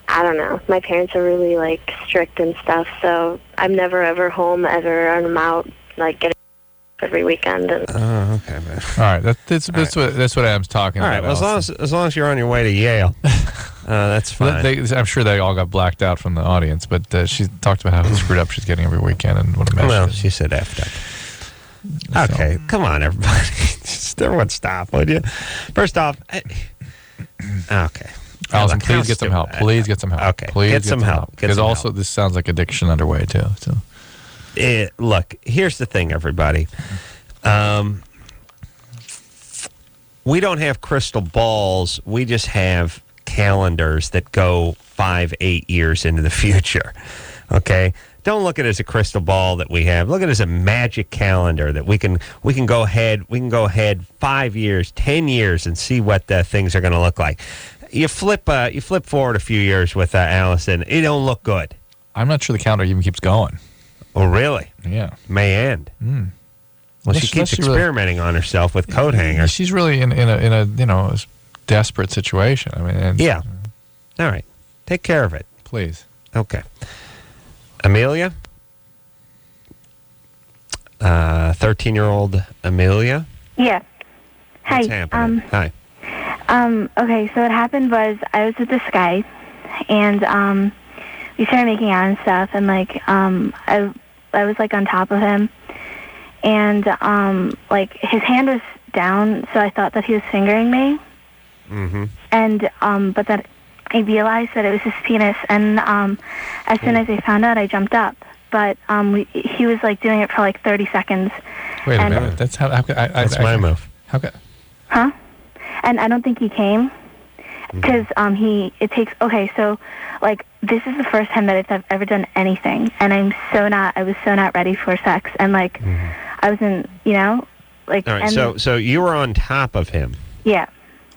I don't know. My parents are really, like, strict and stuff, so I'm never ever home ever, and I'm out, like, getting every weekend. And oh, okay, man. All right, that's what Adam's talking about. All right, well, as long as you're on your way to Yale, that's fine. I'm sure they all got blacked out from the audience, but she talked about how screwed up she's getting every weekend and what a mess. Well, she said effed up. Okay, come on, everybody. Everyone stop, would you? First off, okay. Allison, please get some help. Please get some help. Okay, please get some help. Because also, this sounds like addiction underway, too. So, look, here's the thing, everybody. We don't have crystal balls. We just have calendars that go 5-8 years into the future. Okay? Don't look at it as a crystal ball that we have. Look at it as a magic calendar that we can go ahead 5 years, 10 years and see what things are going to look like. You flip forward a few years with Allison, it don't look good. I'm not sure the calendar even keeps going. Oh, really? Yeah. May end. Well, she keeps experimenting on herself with coat hangers. She's really in a desperate situation. I mean, yeah. All right. Take care of it, please. Okay. Amelia, 13-year-old Amelia. Yeah. Hi. What's happening? Hi. Okay, so what happened was I was with this guy, and we started making out and stuff, and like I was like on top of him, and like his hand was down, so I thought that he was fingering me. Mm-hmm. And but that I realized that it was his penis, and as soon as I found out, I jumped up. But he was like doing it for like 30 seconds. Wait a minute. That's that's my move. How could? Huh? And I don't think he came because okay, so like this is the first time that I've ever done anything, and I was so not ready for sex, and like I wasn't, like. All right, so you were on top of him. Yeah.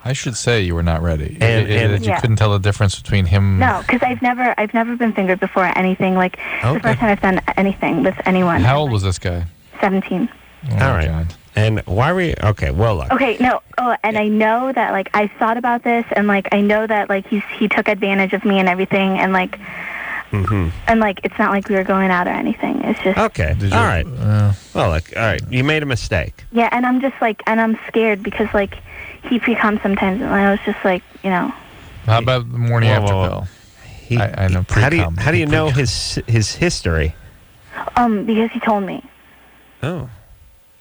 I should say you were not ready, and you couldn't tell the difference between him. No, because I've never been fingered before or anything. Like the first time I've done anything with anyone. How old was this guy? 17. Oh, all right. God. And why were you? Okay, well, look. Okay, no. Oh, and I know that, like, I thought about this, and, like, I know that, like, he took advantage of me and everything, and, like, and, like, it's not like we were going out or anything. It's just... Okay, all right. Well, look, all right, you made a mistake. Yeah, and I'm just, like, and I'm scared because, like, he pre-comes sometimes, and I was just, like, How about the morning after pill? I know pre-cum. How do you know his history? Because he told me. Oh.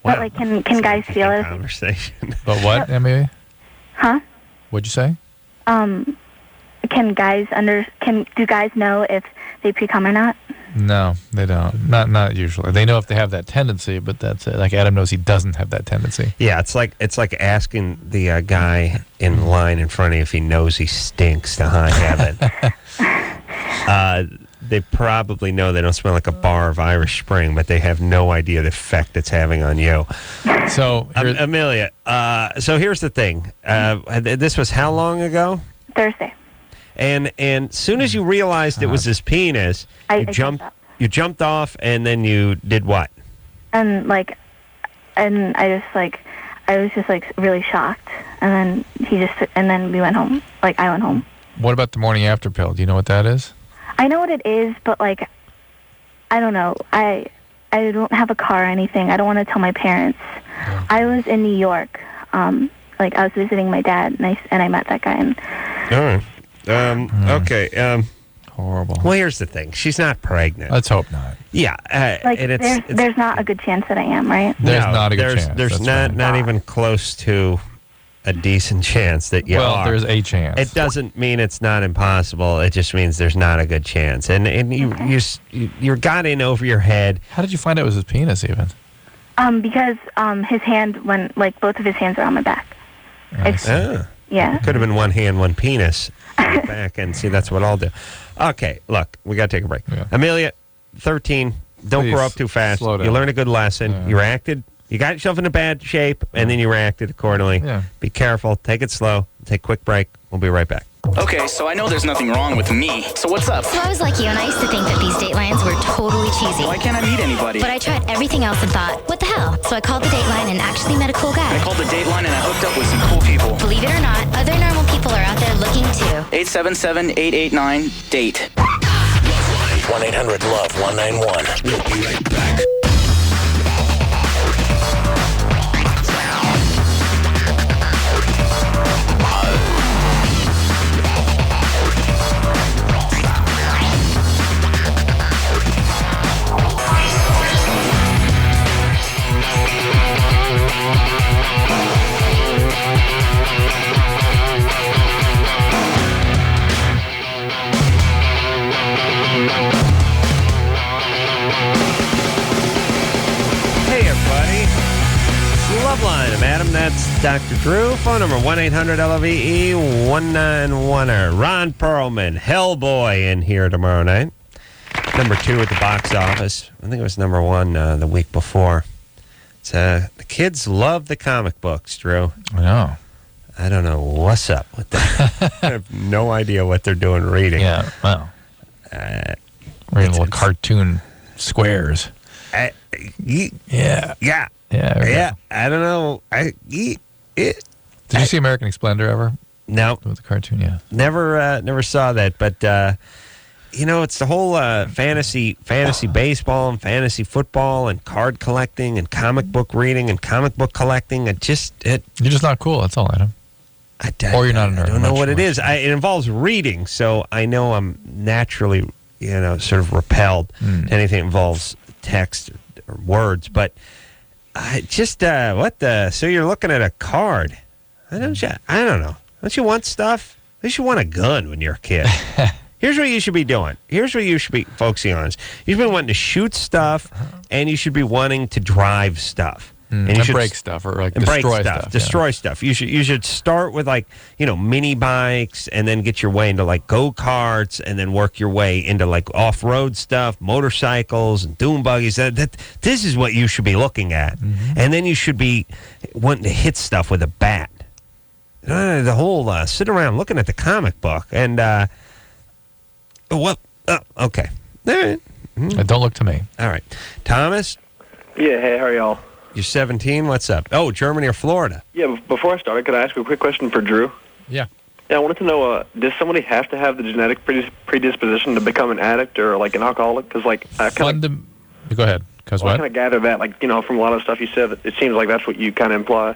Wow. But, like, can guys feel it? Conversation. But what, Emily? Huh? What'd you say? Do guys know if they pre-cum or not? No, they don't. Not usually. They know if they have that tendency, but that's it. Like Adam knows he doesn't have that tendency. Yeah, it's like asking the guy in line in front of you if he knows he stinks to high heaven. They probably know they don't smell like a bar of Irish Spring, but they have no idea the effect it's having on you. So, Amelia, so here's the thing. This was how long ago? Thursday. And soon as you realized it was his penis, I jumped off, and then you did what? And I was just really shocked. And then we went home. I went home. What about the morning after pill? Do you know what that is? I know what it is, but I don't know. I don't have a car or anything. I don't want to tell my parents. Yeah. I was in New York. I was visiting my dad, and I met that guy. And okay. Horrible. Well, here's the thing. She's not pregnant. Let's hope not. Yeah. There's not a good chance that I am, right? There's not a good chance. There's not even close to a decent chance that you are. Well, there's a chance. It doesn't mean it's not impossible. It just means there's not a good chance. And you got in over your head. How did you find out it was his penis even? Because his hand, both of his hands are on my back. Yeah. It could have been one hand, one penis on the back. And see, that's what I'll do. Okay, look, we got to take a break. Yeah. Amelia, 13, don't grow up too fast. Slow down. You learned a good lesson. Yeah. You reacted. You got yourself in a bad shape, and then you reacted accordingly. Yeah. Be careful. Take it slow. Take a quick break. We'll be right back. Okay, so I know there's nothing wrong with me. So what's up? So I was like you, and I used to think that these Datelines were totally cheesy. Why can't I meet anybody? But I tried everything else and thought, what the hell? So I called the Dateline and actually met a cool guy. I called the Dateline and I hooked up with some cool people. Believe it or not, other normal people are out there looking too. 877-889-DATE. 1-800-LOVE-191. We'll be right back. LoveLine. I'm Adam. That's Dr. Drew. Phone number 1-800-LOVE-191. Ron Perlman, Hellboy, in here tomorrow night. Number 2 at the box office. I think it was number 1 the week before. It's, the kids love the comic books, Drew. I know. I don't know what's up with that. I have no idea what they're doing reading. Yeah, well. Reading little cartoon squares. Yeah. I don't know. Did you see American Splendor ever? No. With the cartoon, yeah. Never saw that, but it's the whole fantasy baseball and fantasy football and card collecting and comic book reading and comic book collecting. You're just not cool. That's all, Adam. Or you're not a nerd. I don't know what it is. It involves reading, so I know I'm naturally, sort of repelled to anything that involves text or words. But so you're looking at a card. I don't know. Don't you want stuff? At least you want a gun when you're a kid. Here's what you should be doing. Here's what you should be focusing on. You should be wanting to shoot stuff, and you should be wanting to drive stuff. And you should break stuff or destroy stuff. Destroy stuff. You should start with mini bikes and then get your way into go-karts and then work your way into off-road stuff, motorcycles and dune buggies. This is what you should be looking at. Mm-hmm. And then you should be wanting to hit stuff with a bat. The whole sit around looking at the comic book and okay. All right. Mm-hmm. Don't look to me. All right. Thomas? Yeah, hey, how are y'all? You're 17. What's up? Oh, Germany or Florida? Yeah, before I started, could I ask you a quick question for Drew? Yeah. Yeah, I wanted to know, does somebody have to have the genetic predisposition to become an addict or an alcoholic? Because Go ahead. Because what? I kind of gather that, from a lot of stuff you said, it seems like that's what you kind of imply.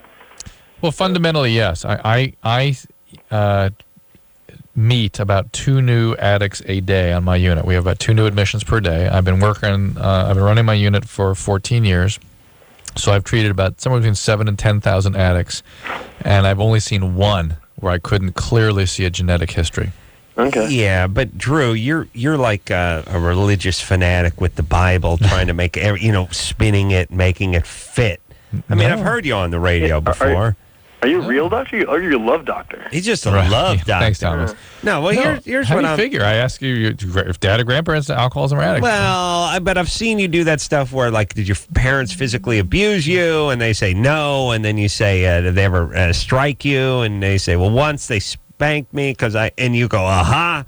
Well, fundamentally, yes. I meet about 2 new addicts a day on my unit. We have about 2 new admissions per day. I've been running my unit for 14 years. So I've treated about somewhere between 7,000 and 10,000 addicts, and I've only seen one where I couldn't clearly see a genetic history. Okay. Yeah, but Drew, you're like a religious fanatic with the Bible, trying to make spinning it, making it fit. I mean, I've heard you on the radio before. Are you a real doctor or are you a love doctor? He's just a love doctor. Thanks, Thomas. No, well, here's how what do you I'm figure. I ask you if dad or grandparents are alcoholism or addicts. Well, but I've seen you do that stuff where, like, did your parents physically abuse you? And they say no. And then you say, did they ever strike you? And they say, well, once they spanked me and you go, aha.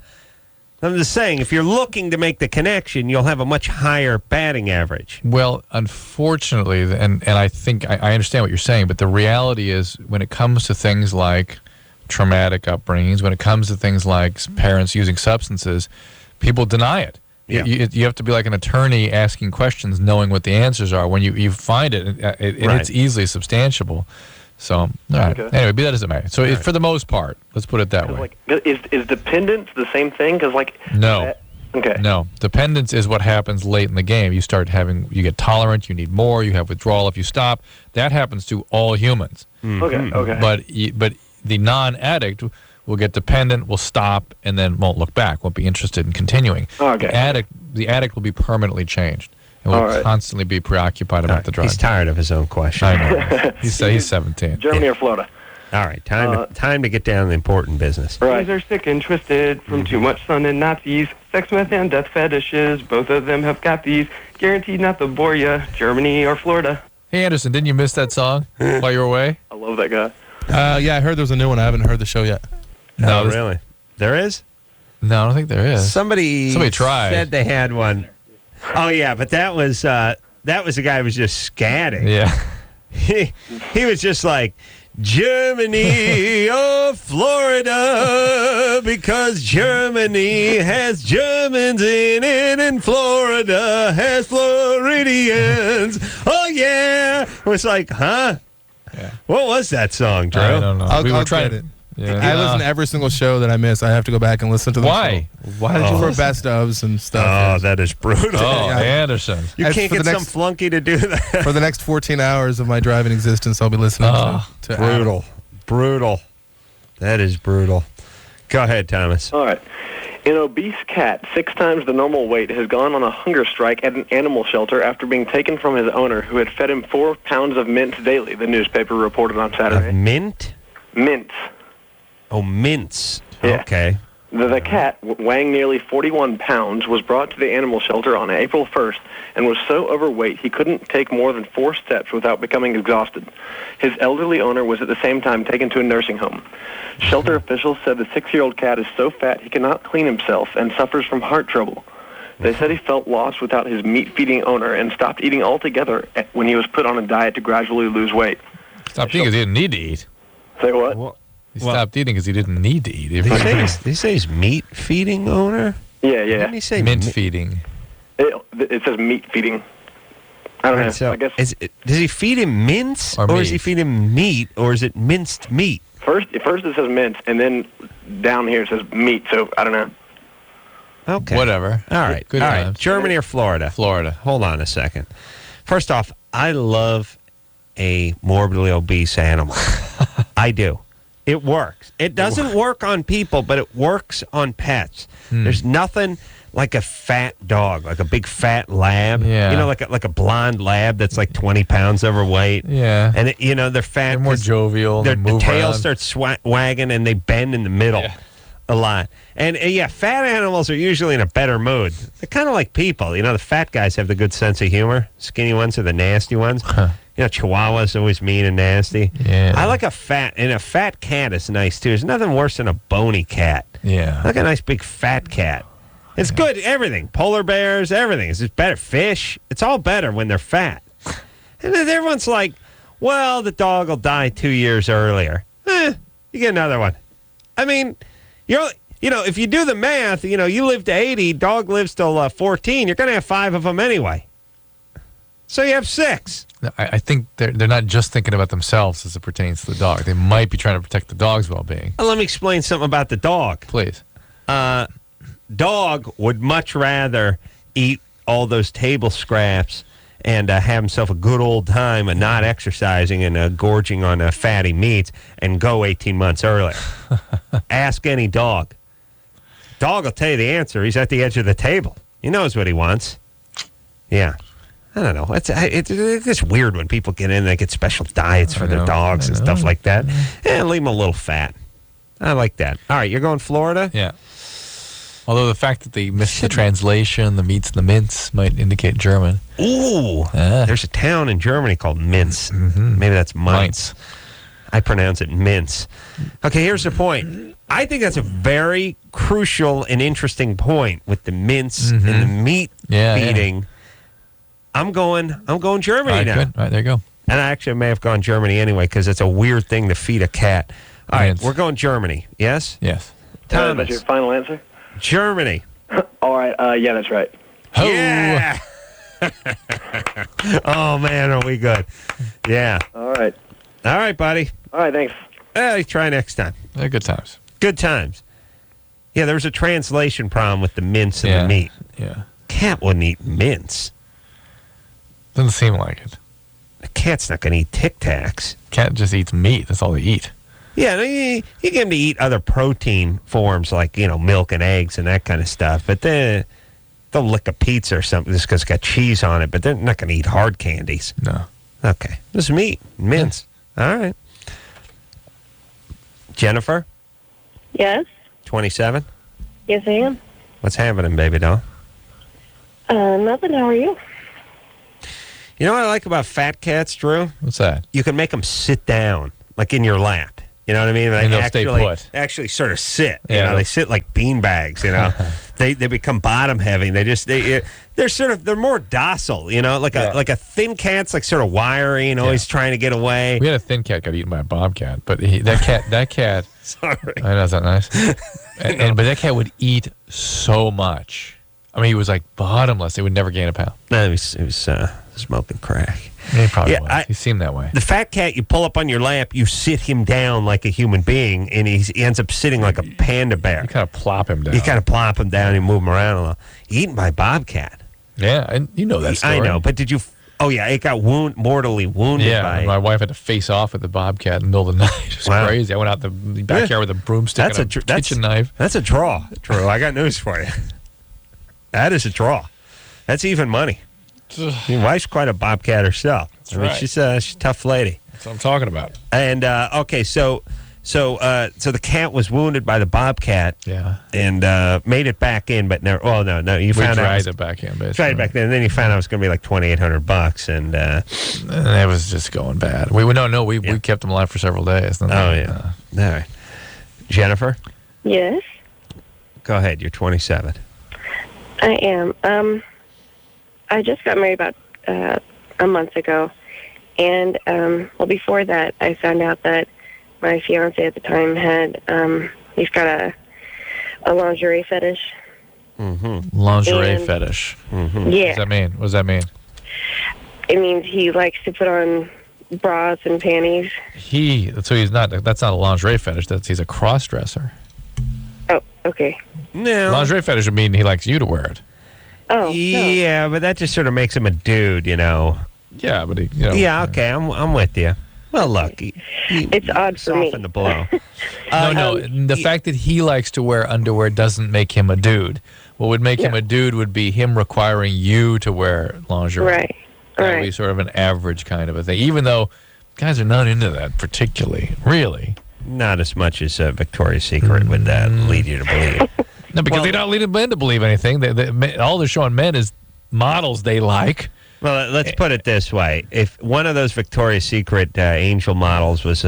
I'm just saying, if you're looking to make the connection, you'll have a much higher batting average. Well, unfortunately, and I think I understand what you're saying, but the reality is when it comes to things like traumatic upbringings, when it comes to things like parents using substances, people deny it. Yeah. You have to be like an attorney asking questions, knowing what the answers are. When you find it, and it's easily substantiable. So, all right. Okay. Anyway, be that as it may. So, for the most part, let's put it that way. Is dependence the same thing? Because no. Okay. No. Dependence is what happens late in the game. You get tolerant, you need more, you have withdrawal if you stop. That happens to all humans. Mm-hmm. Okay. But the non-addict will get dependent, will stop, and then won't look back, won't be interested in continuing. Okay. The addict will be permanently changed. And will constantly be preoccupied about the drug. He's tired of his own question. I know. He's 17. Germany or Florida? All right, time to get down to the important business. Right. Are sick and twisted from too much sun and Nazis, sex, meth, and death fetishes. Both of them have got these. Guaranteed not to bore ya. Germany or Florida. Hey, Anderson, didn't you miss that song while you were away? I love that guy. Yeah, I heard there's a new one. I haven't heard the show yet. No, really? There is? No, I don't think there is. Somebody tried. Said they had one. Oh yeah, but that was the guy who was just scatting. Yeah. He was just like, Germany or Florida, because Germany has Germans in it and Florida has Floridians. Oh yeah. It was like, huh? Yeah. What was that song, Drew? I don't know. I'll trying get it. Yeah. I listen to every single show that I miss. I have to go back and listen to the Why? show. Why did you for listen? best ofs and stuff? Oh, that is brutal. Oh, Anderson. You can't get some flunky to do that. For the next 14 hours of my driving existence, I'll be listening to brutal. Adam. Brutal. That is brutal. Go ahead, Thomas. All right. An obese cat, 6 times the normal weight, has gone on a hunger strike at an animal shelter after being taken from his owner, who had fed him 4 pounds of mints daily, the newspaper reported on Saturday. Mint? Mints. Oh, mints. Yeah. Okay. The cat, weighing nearly 41 pounds, was brought to the animal shelter on April 1st and was so overweight he couldn't take more than 4 steps without becoming exhausted. His elderly owner was at the same time taken to a nursing home. Shelter officials said the 6-year-old cat is so fat he cannot clean himself and suffers from heart trouble. They said he felt lost without his meat-feeding owner and stopped eating altogether when he was put on a diet to gradually lose weight. Stopped eating because he didn't need to eat. Say what? He stopped eating because he didn't need to eat. Did he say he's meat-feeding owner? Yeah. Didn't he say mint feeding? It says meat feeding. I don't know. So I guess. Does he feed him mince, or does he feed him meat, or is it minced meat? First it says mince, and then down here it says meat, so I don't know. Okay. Whatever. All right. Good All right. times. Germany or Florida? Florida. Hold on a second. First off, I love a morbidly obese animal. I do. It works. It doesn't work on people, but it works on pets. There's nothing like a fat dog, like a big fat lab. Yeah. You know, like a blonde lab that's like 20 pounds overweight. Yeah. And, they're fat. They're more jovial. The move tail around. starts wagging, and they bend in the middle a lot. And, fat animals are usually in a better mood. They're kind of like people. The fat guys have the good sense of humor. Skinny ones are the nasty ones. Chihuahuas always mean and nasty. Yeah. I like a fat cat is nice, too. There's nothing worse than a bony cat. Yeah. I like a nice big fat cat. It's good, everything. Polar bears, everything. It's just better. Fish, it's all better when they're fat. And then everyone's like, well, the dog will die 2 years earlier. You get another one. I mean, if you do the math, you live to 80, dog lives till 14, you're going to have 5 of them anyway. So you have 6. I think they're not just thinking about themselves as it pertains to the dog. They might be trying to protect the dog's well-being. Let me explain something about the dog. Please. Dog would much rather eat all those table scraps and have himself a good old time and not exercising and gorging on fatty meats and go 18 months earlier. Ask any dog. Dog will tell you the answer. He's at the edge of the table. He knows what he wants. Yeah. I don't know. It's weird when people get in, they get special diets for their dogs and stuff like that. Yeah, leave them a little fat. I like that. All right, you're going Florida? Yeah. Although the fact that they missed the translation, the meats and the mince, might indicate German. Ooh. There's a town in Germany called Minz. Maybe that's Mainz. I pronounce it mince. Okay, here's the point. I think that's a very crucial and interesting point with the mince and the meat eating. Yeah. I'm going Germany now. Good. All right, there you go. And I actually may have gone Germany anyway because it's a weird thing to feed a cat. All right, we're going Germany. Yes? Yes. Thomas. That's your final answer? Germany. All right. Yeah, that's right. Oh. Yeah. Oh, man, are we good? Yeah. All right. All right, buddy. All right, thanks. Try next time. Yeah, good times. Good times. Yeah, there was a translation problem with the mince and the meat. Yeah. Cat wouldn't eat mince. Doesn't seem like it. A cat's not going to eat Tic Tacs. Cat just eats meat. That's all they eat. Yeah, you get them to eat other protein forms like, milk and eggs and that kind of stuff. But then they'll lick a pizza or something just because it's got cheese on it. But they're not going to eat hard candies. No. Okay. Just meat, mince. Yeah. All right. Jennifer? Yes? 27? Yes, I am. What's happening, baby doll? Nothing. How are you? You know what I like about fat cats, Drew? What's that? You can make them sit down, like in your lap. You know what I mean? And they'll stay put. Actually sort of sit. They sit like bean bags, They become bottom heavy. They're more docile, like a thin cat's like sort of wiry and always trying to get away. We had a thin cat got eaten by a bobcat, but that cat Sorry. I know, is that nice? But that cat would eat so much. I mean, he was like bottomless. He would never gain a pound. No, he was smoking crack. He probably was. He seemed that way. The fat cat, you pull up on your lap, you sit him down like a human being, and he ends up sitting like a panda bear. You kind of plop him down. You kind of plop him down and move him around a little. Eaten by a bobcat. Yeah, and you know that story. I know, but did you... Oh, yeah, it got mortally wounded by... Yeah, my wife had to face off with the bobcat in the middle of the night. It was crazy. I went out the backyard with a broomstick and a kitchen knife. That's a draw, Drew. I got news for you. That is a draw. That's even money. Your wife's quite a bobcat herself. That's right. She's a tough lady. That's what I'm talking about. And, okay, so the cat was wounded by the bobcat. Yeah. And made it back in, but never... Oh, no. You found out... We dragged it back in, basically. Tried it back then, and then you found out it was going to be like $2,800, and it was just going bad. We kept him alive for several days. All right. Jennifer? Yes? Go ahead. You're 27. I am. I just got married about a month ago, and before that, I found out that my fiance at the time had he's got a lingerie fetish. Mm-hmm. Lingerie fetish. Mm-hmm. Yeah. What does that mean? What does that mean? It means he likes to put on bras and panties. That's not a lingerie fetish. He's a cross-dresser. Oh, okay. No. Lingerie fetish would mean he likes you to wear it. Oh, yeah, but that just sort of makes him a dude, Yeah, but he, Yeah, okay, I'm with you. Well, look, it's odd for me. Soften the blow. No. The fact that he likes to wear underwear doesn't make him a dude. What would make him a dude would be him requiring you to wear lingerie. Right. That would be sort of an average kind of a thing. Even though guys are not into that particularly, really. Not as much as Victoria's Secret would lead you to believe. No, because they don't lead men to believe anything. All they're showing men is models they like. Well, let's put it this way: if one of those Victoria's Secret angel models was,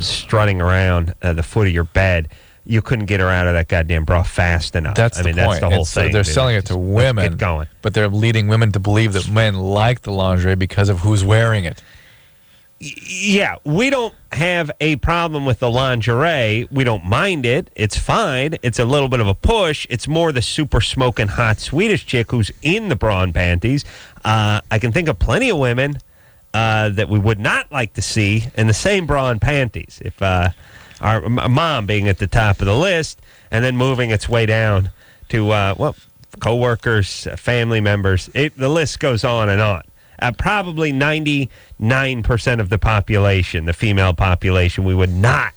strutting around the foot of your bed, you couldn't get her out of that goddamn bra fast enough. That's the point. That's the whole thing. They're selling it to women, but they're leading women to believe that men like the lingerie because of who's wearing it. Yeah, we don't have a problem with the lingerie. We don't mind it. It's fine. It's a little bit of a push. It's more the super smoking hot Swedish chick who's in the bra and panties. I can think of plenty of women that we would not like to see in the same bra and panties. If our mom being at the top of the list and then moving its way down to, coworkers, family members. The list goes on and on. probably 99% of the population, the female population, we would not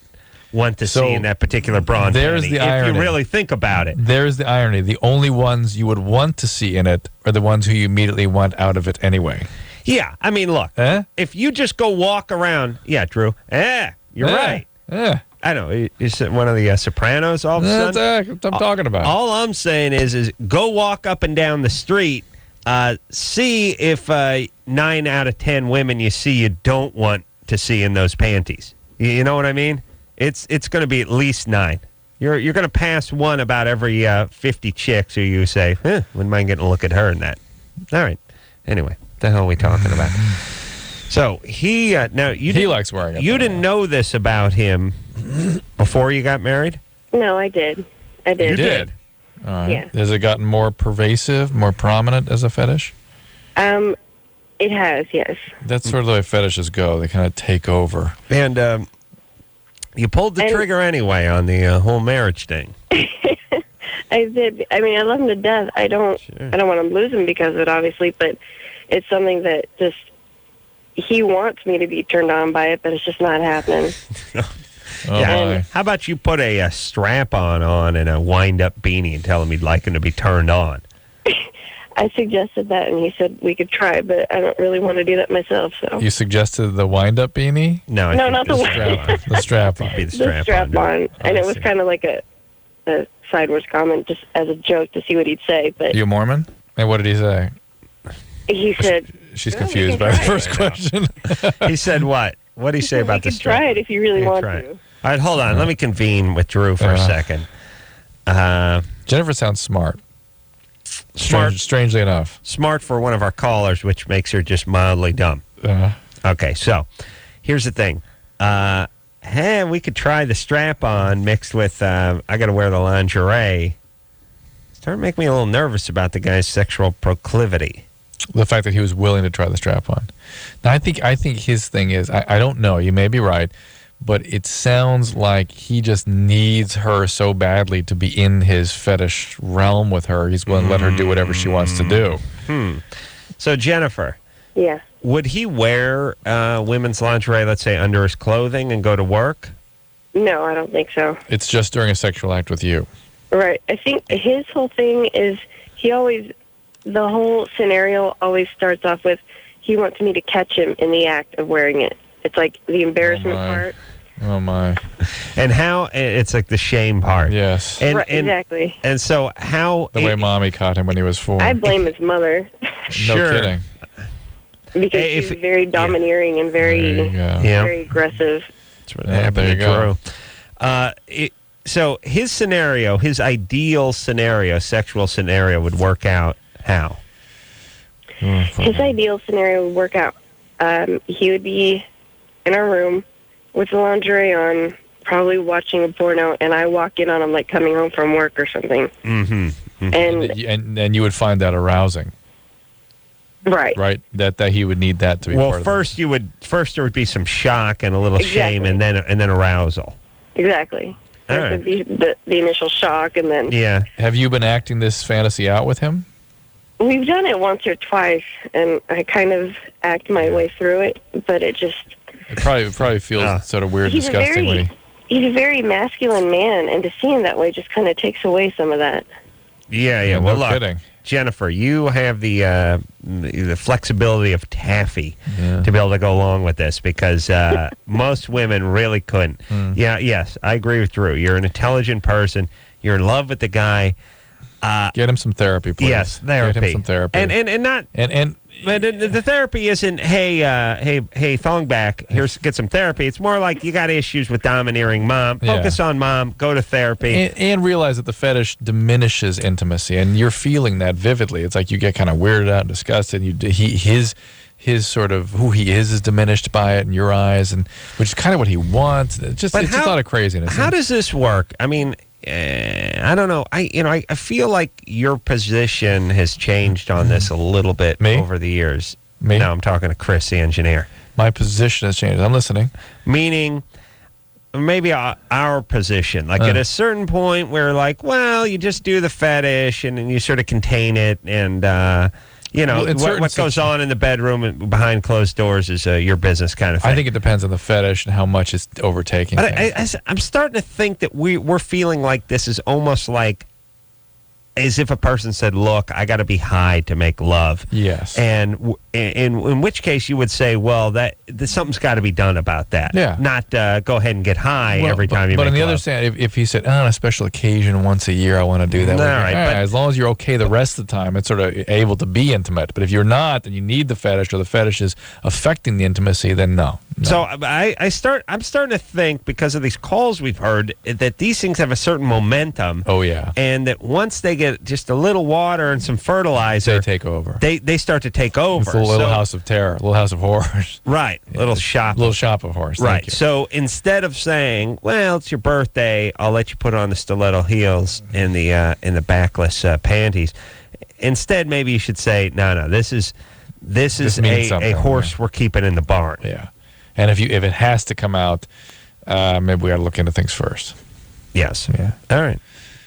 want to see in that particular bra and there's panty, the if irony. you really think about it. There's the irony. The only ones you would want to see in it are the ones who you immediately want out of it anyway. Yeah, I mean, look, if you just go walk around, Drew, you're right. I know. Is it one of the Sopranos all of a sudden? That's what I'm talking about. All I'm saying is go walk up and down the street, see if 9 out of 10 women you see you don't want to see in those panties. You know what I mean? It's going to be at least 9. You're going to pass one about every 50 chicks who you say, wouldn't mind getting a look at her in that. All right. Anyway, what the hell are we talking about? So he now he likes wearing it. You didn't know this about him before you got married? No, I did. I did. You did? All right. Yeah. Has it gotten more pervasive, more prominent as a fetish? It has, yes. That's sort of the way fetishes go. They kind of take over. And you pulled the trigger anyway on the whole marriage thing. I did. I mean, I love him to death. I don't want to lose him because of it, obviously, but it's something that just he wants me to be turned on by it, but it's just not happening. How about you put a strap-on and a wind-up beanie and tell him you'd like him to be turned on? I suggested that, and he said we could try, but I don't really want to do that myself. So You suggested the wind-up beanie? No, not the strap-on. The strap-on. The strap-on. And it was kind of like a sideways comment, just as a joke to see what he'd say. But You a Mormon? And what did he say? he said, She's confused by the first question. He said what? What did he say about the "You could try it if you really want to." All right, hold on. Let me convene with Drew for a second. Jennifer sounds smart. Smart. Strangely enough. Smart for one of our callers, which makes her just mildly dumb. Okay, so here's the thing. We could try the strap-on mixed with I got to wear the lingerie. It's starting to make me a little nervous about the guy's sexual proclivity. The fact that he was willing to try the strap-on. Now, I think his thing is, I don't know, you may be right, but it sounds like he just needs her so badly to be in his fetish realm with her. He's willing to let her do whatever she wants to do. So, Jennifer. Yeah. Would he wear women's lingerie, let's say, under his clothing and go to work? No, I don't think so. It's just during a sexual act with you. Right. I think his whole thing is the whole scenario always starts off with he wants me to catch him in the act of wearing it. It's like the embarrassment part. Oh, my. And how it's like the shame part. Yes. And, Right, exactly. And so how... The way Mommy caught him when he was 4. I blame his mother. Sure. No kidding. Because she's very domineering and very, very aggressive. That's what happened to Drew. So his scenario, his ideal scenario, sexual scenario would work out how? His ideal scenario would work out. He would be in our room with the lingerie on, probably watching a porno, and I walk in on him like coming home from work or something. Mm-hmm. And you would find that arousing. Right. Right? That he would need that to be part of it. First there would be some shock and a little shame and then arousal. Exactly. All First would be the initial shock, and then... Yeah. Have you been acting this fantasy out with him? We've done it once or twice, and I kind of act my way through it, but it just... It probably feels sort of weird, disgusting when he's a very masculine man, and to see him that way just kind of takes away some of that. Yeah. No Well, look, kidding. Jennifer, you have the flexibility of taffy to be able to go along with this because most women really couldn't. Yes, I agree with Drew. You're an intelligent person. You're in love with the guy. Get him some therapy, please. Yes, therapy. Get him some therapy. And not... But the therapy isn't, hey, thong back, get some therapy. It's more like you got issues with domineering mom. Focus on mom. Go to therapy. And realize that the fetish diminishes intimacy, and you're feeling that vividly. It's like you get kind of weirded out and disgusted. His sort of who he is diminished by it in your eyes, and which is kind of what he wants. It's just a lot of craziness. How does this work? I mean... I don't know. I feel like your position has changed on this a little bit over the years. No, I'm talking to Chris, the engineer. My position has changed. I'm listening. Meaning, maybe our position. Like at a certain point, we're like, well, you just do the fetish and you sort of contain it, and you know, Well, in certain what goes on in the bedroom and behind closed doors is your business kind of thing. I think it depends on the fetish and how much it's overtaking. But I'm starting to think that we're feeling like this is almost like as if a person said, look, I got to be high to make love. Yes. And in which case you would say, well, that something's got to be done about that. Yeah. Not go ahead and get high every time you make love. But on the other side, if he said, on a special occasion once a year I want to do that. All right, but as long as you're okay the rest of the time, it's sort of able to be intimate. But if you're not, and you need the fetish or the fetish is affecting the intimacy, then no. So I'm starting to think, because of these calls we've heard, that these things have a certain momentum. Oh, yeah. And that once they get just a little water and some fertilizer, they take over. They start to take over. It's a little house of terror, little house of horrors. Right. Little shop of horrors. Right. So instead of saying, well, it's your birthday, I'll let you put on the stiletto heels and the backless panties. Instead, maybe you should say, no, this is a horse we're keeping in the barn. Yeah. And if it has to come out, maybe we got to look into things first. Yes. Yeah. All right.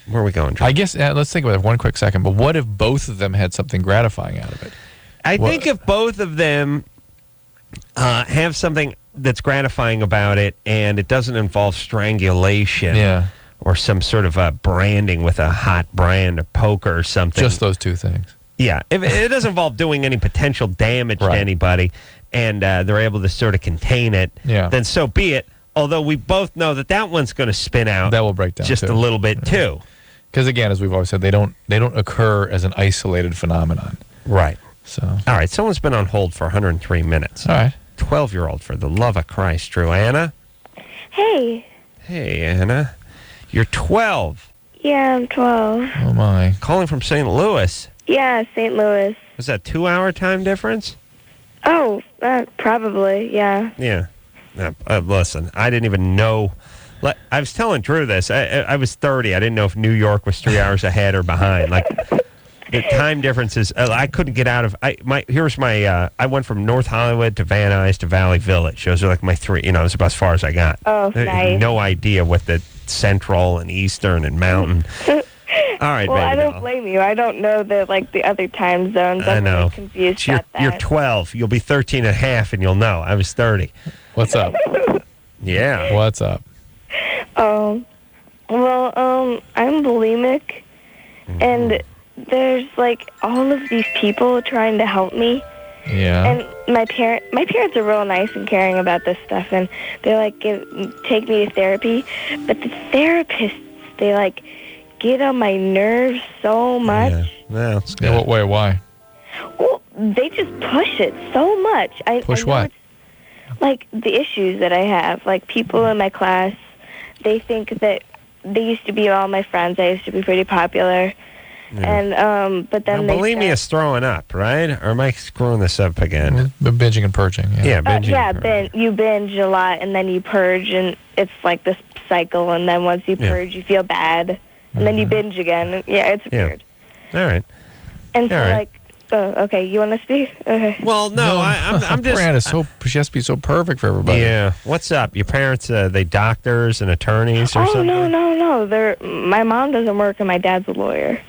Where are we going, Drew? I guess let's think about it one quick second. But what if both of them had something gratifying out of it? I think if both of them have something that's gratifying about it, and it doesn't involve strangulation, or some sort of branding with a hot brand or poker or something. Just those two things. Yeah. If it doesn't involve doing any potential damage to anybody, and they're able to sort of contain it, then so be it. Although we both know that one's going to spin out. That will break down just a little bit too. Because again, as we've always said, they don't occur as an isolated phenomenon. Right. So. All right. Someone's been on hold for 103 minutes. All right. 12-year-old, for the love of Christ, Drew. Anna? Hey. Hey, Anna. You're 12. Yeah, I'm 12. Oh, my. Calling from St. Louis. Yeah, St. Louis. Was that 2-hour time difference? Oh, probably, yeah. Yeah. Listen, I didn't even know. I was telling Drew this. I was 30. I didn't know if New York was 3 hours ahead or behind. Like, the time differences, I couldn't get out of. I went from North Hollywood to Van Nuys to Valley Village. Those are like my three. It was about as far as I got. Oh, I had nice. no idea what the Central and Eastern and Mountain. All right, well, baby I don't doll. blame you. I don't know the other time zones. I I'm know. really confused You're, about that. you're 12. You'll be 13 and a half, and you'll know. I was 30. What's up? Yeah. What's up? I'm bulimic, and there's like all of these people trying to help me. Yeah. And my parents are real nice and caring about this stuff, and they like take me to therapy, but the therapists, they like get on my nerves so much. Yeah. Well, it's good. What way? Why? Well, they just push it so much. Push I know what? it's, like the issues that I have. Like people in my class, they think that they used to be all my friends. I used to be pretty popular. Yeah. And but then bulimia is throwing up, right? Or am I screwing this up again? Binging and purging. Yeah, binging. You binge a lot and then you purge, and it's like this cycle. And then once you purge, you feel bad, and then you binge again. Yeah, it's weird. All right. And so All right. like, oh, okay, you want to speak? Okay. Well, no, I'm just. Brand is she has to be so perfect for everybody. Yeah. What's up? Your parents, they doctors and attorneys or something? No. My mom doesn't work, and my dad's a lawyer.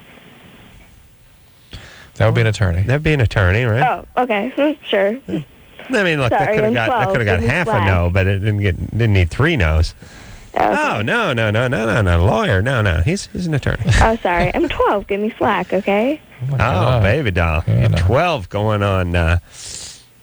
That would be an attorney. That'd be an attorney, right? Oh, okay, sure. I mean, look, Sorry, that could have I'm got 12. half Give me a slack. no, but it didn't need 3 no's. Okay. Oh, no, lawyer, no, he's an attorney. Oh, sorry, I'm 12. Give me slack, okay? Oh, baby doll, Yeah, you're no. 12 going on.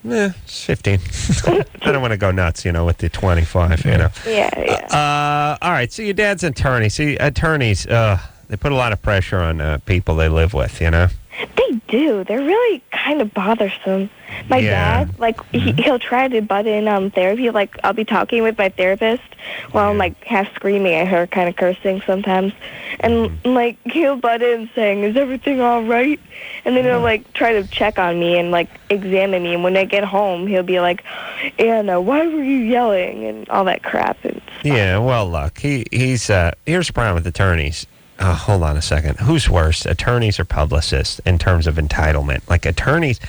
15. I don't want to go nuts, with the 25. Yeah. All right, so your dad's an attorney. See, attorneys, they put a lot of pressure on people they live with. They do. They're really kind of bothersome. My dad, like, he'll try to butt in on therapy. Like, I'll be talking with my therapist while I'm, like, half screaming at her, kind of cursing sometimes. And, like, he'll butt in saying, is everything all right? And then he'll, like, try to check on me and, like, examine me. And when I get home, he'll be like, Anna, why were you yelling? And all that crap. Yeah, well, look, here's the problem with attorneys. Hold on a second. Who's worse, attorneys or publicists in terms of entitlement? Like attorneys,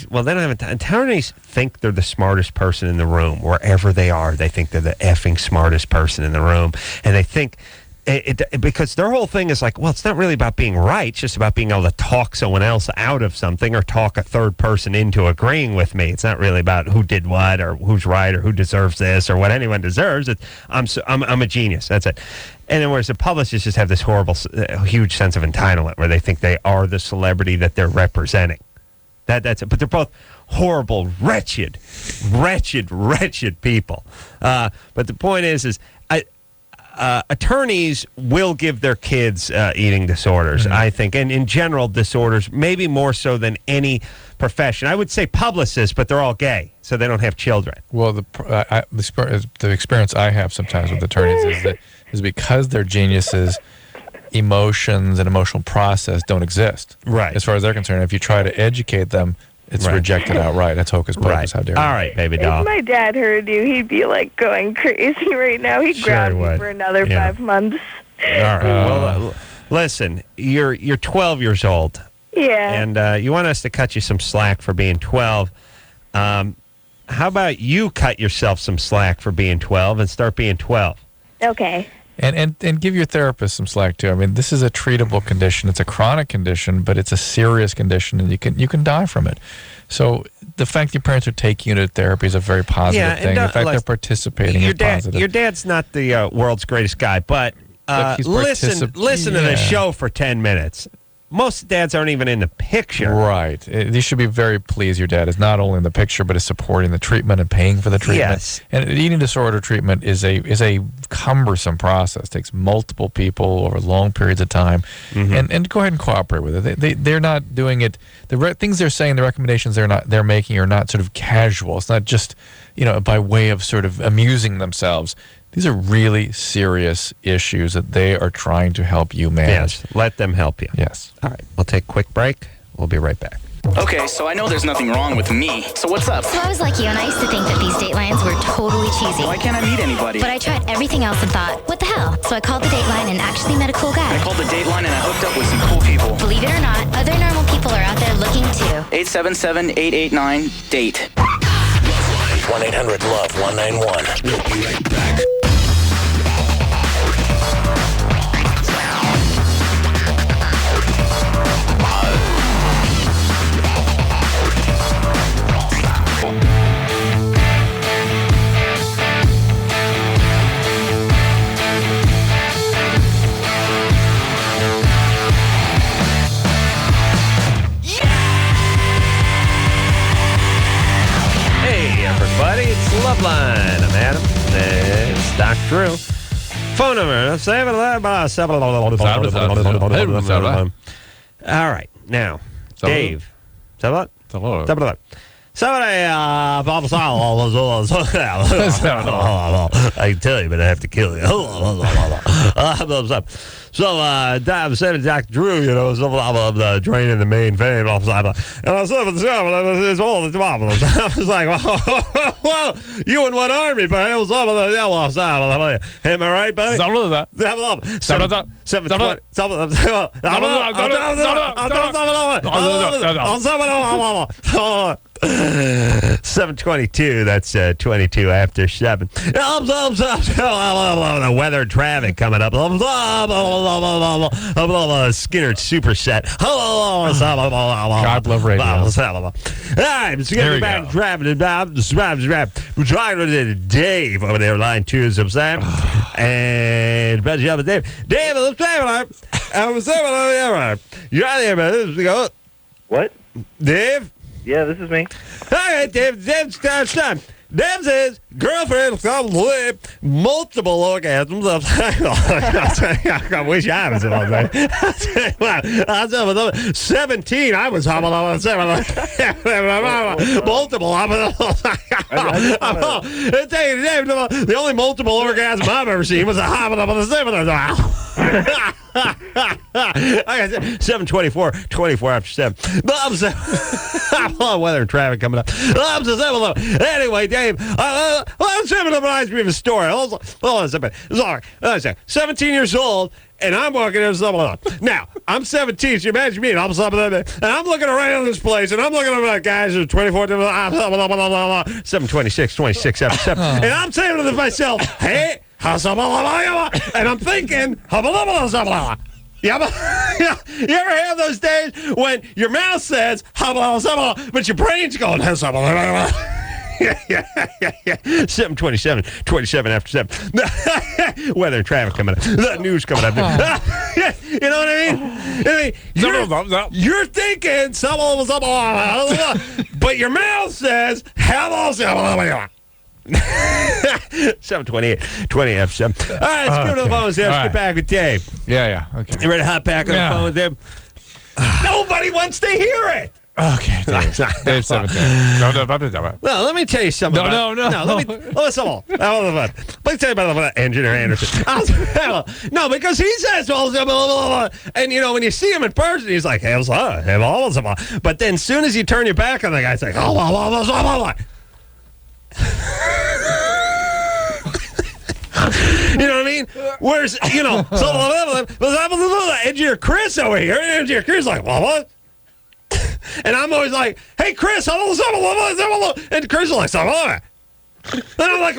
well, they don't have attorneys think they're the smartest person in the room. Wherever they are, they think they're the effing smartest person in the room. And they think because their whole thing is like, well, it's not really about being right. It's just about being able to talk someone else out of something or talk a third person into agreeing with me. It's not really about who did what or who's right or who deserves this or what anyone deserves. I'm a genius. That's it. And then whereas the publicists just have this horrible, huge sense of entitlement where they think they are the celebrity that they're representing. That's it. But they're both horrible, wretched people. But the point is attorneys will give their kids eating disorders, I think, and in general disorders, maybe more so than any profession. I would say publicists, but they're all gay, so they don't have children. Well, the experience I have sometimes with attorneys is because they're geniuses, emotions and emotional process don't exist. Right. As far as they're concerned, if you try to educate them, it's rejected outright. That's hocus pocus. How dare you? All right, baby doll. If my dad heard you, he'd be like going crazy right now. He'd ground me for another 5 months. All right. Well, listen, you're 12 years old. Yeah. And you want us to cut you some slack for being 12. How about you cut yourself some slack for being 12 and start being 12? Okay. And give your therapist some slack too. I mean, this is a treatable condition. It's a chronic condition, but it's a serious condition, and you can die from it. So the fact your parents are taking you to therapy is a very positive thing. The fact they're participating is positive. Your dad's not the world's greatest guy, but listen to the show for 10 minutes. Most dads aren't even in the picture. Right. You should be very pleased your dad is not only in the picture, but is supporting the treatment and paying for the treatment. Yes. And eating disorder treatment is a cumbersome process. It takes multiple people over long periods of time. And go ahead and cooperate with it. They're not doing it. The things they're saying, the recommendations they're making are not sort of casual. It's not just, by way of sort of amusing themselves. These are really serious issues that they are trying to help you manage. Yes, let them help you. Yes. All right, we'll take a quick break. We'll be right back. Okay, so I know there's nothing wrong with me. So what's up? So I was like you, and I used to think that these datelines were totally cheesy. Why can't I meet anybody? But I tried everything else and thought, what the hell? So I called the Dateline and actually met a cool guy. I called the Dateline and I hooked up with some cool people. Believe it or not, other normal people are out there looking too. 877-889-DATE. 1-800-LOVE-191. We'll be right back. Everybody, it's LoveLine. I'm Adam. It's Dr. Drew. Phone number 7. All right, now, Dave. Hello. Somebody, I can tell you, but I have to kill you. So, I'm saying to Dr. Drew, I'm draining the main vein. And I said, it's all the problems. I was like, well, you in what army? But am I right, buddy? 7:22. That's 22 after 7. The weather and traffic coming up. Skinner superset. God love radio. All right, let's get back to traffic. We're talking to Dave over there, line 2. And Dave, let's play. You're out there, man. What? Dave? Yeah, this is me. All right, Dave. Dave's time. Dave says girlfriend probably multiple orgasms. I wish I was about that. 17. I was multiple. The only multiple orgasm I've ever seen was a 7:24, 24 after 7. Weather and traffic coming up. Anyway, Dave, let's reminds me of a story. Hold on a second. Sorry. 17 years old, and I'm walking in something. Now, I'm 17, so you imagine me, and I'm looking around this place, and I'm looking at guys who are 24, 7:26, 26 after 7. And I'm saying to myself, hey, and I'm thinking, you ever have those days when your mouth says, but your brain's going, 7:27, 27 after 7. Weather and traffic coming up. The news coming up. You know what I mean? You're thinking, but your mouth says, 7:28, 20 after 7. All right, let's go to the phones. Let's get back with Dave. Yeah. Okay. You ready to hop back on the phone with Dave? Nobody wants to hear it. Okay, Dave 17. Well, let me tell you something. No. Let me tell you about Engineer Anderson. No, because he says, and when you see him in person, he's like, but then as soon as you turn your back on the guy, it's like, you know what I mean? Where's, Engineer Chris over here, and Engineer Chris is like, what? And I'm always like, hey, Chris, and Chris is like, and I'm like,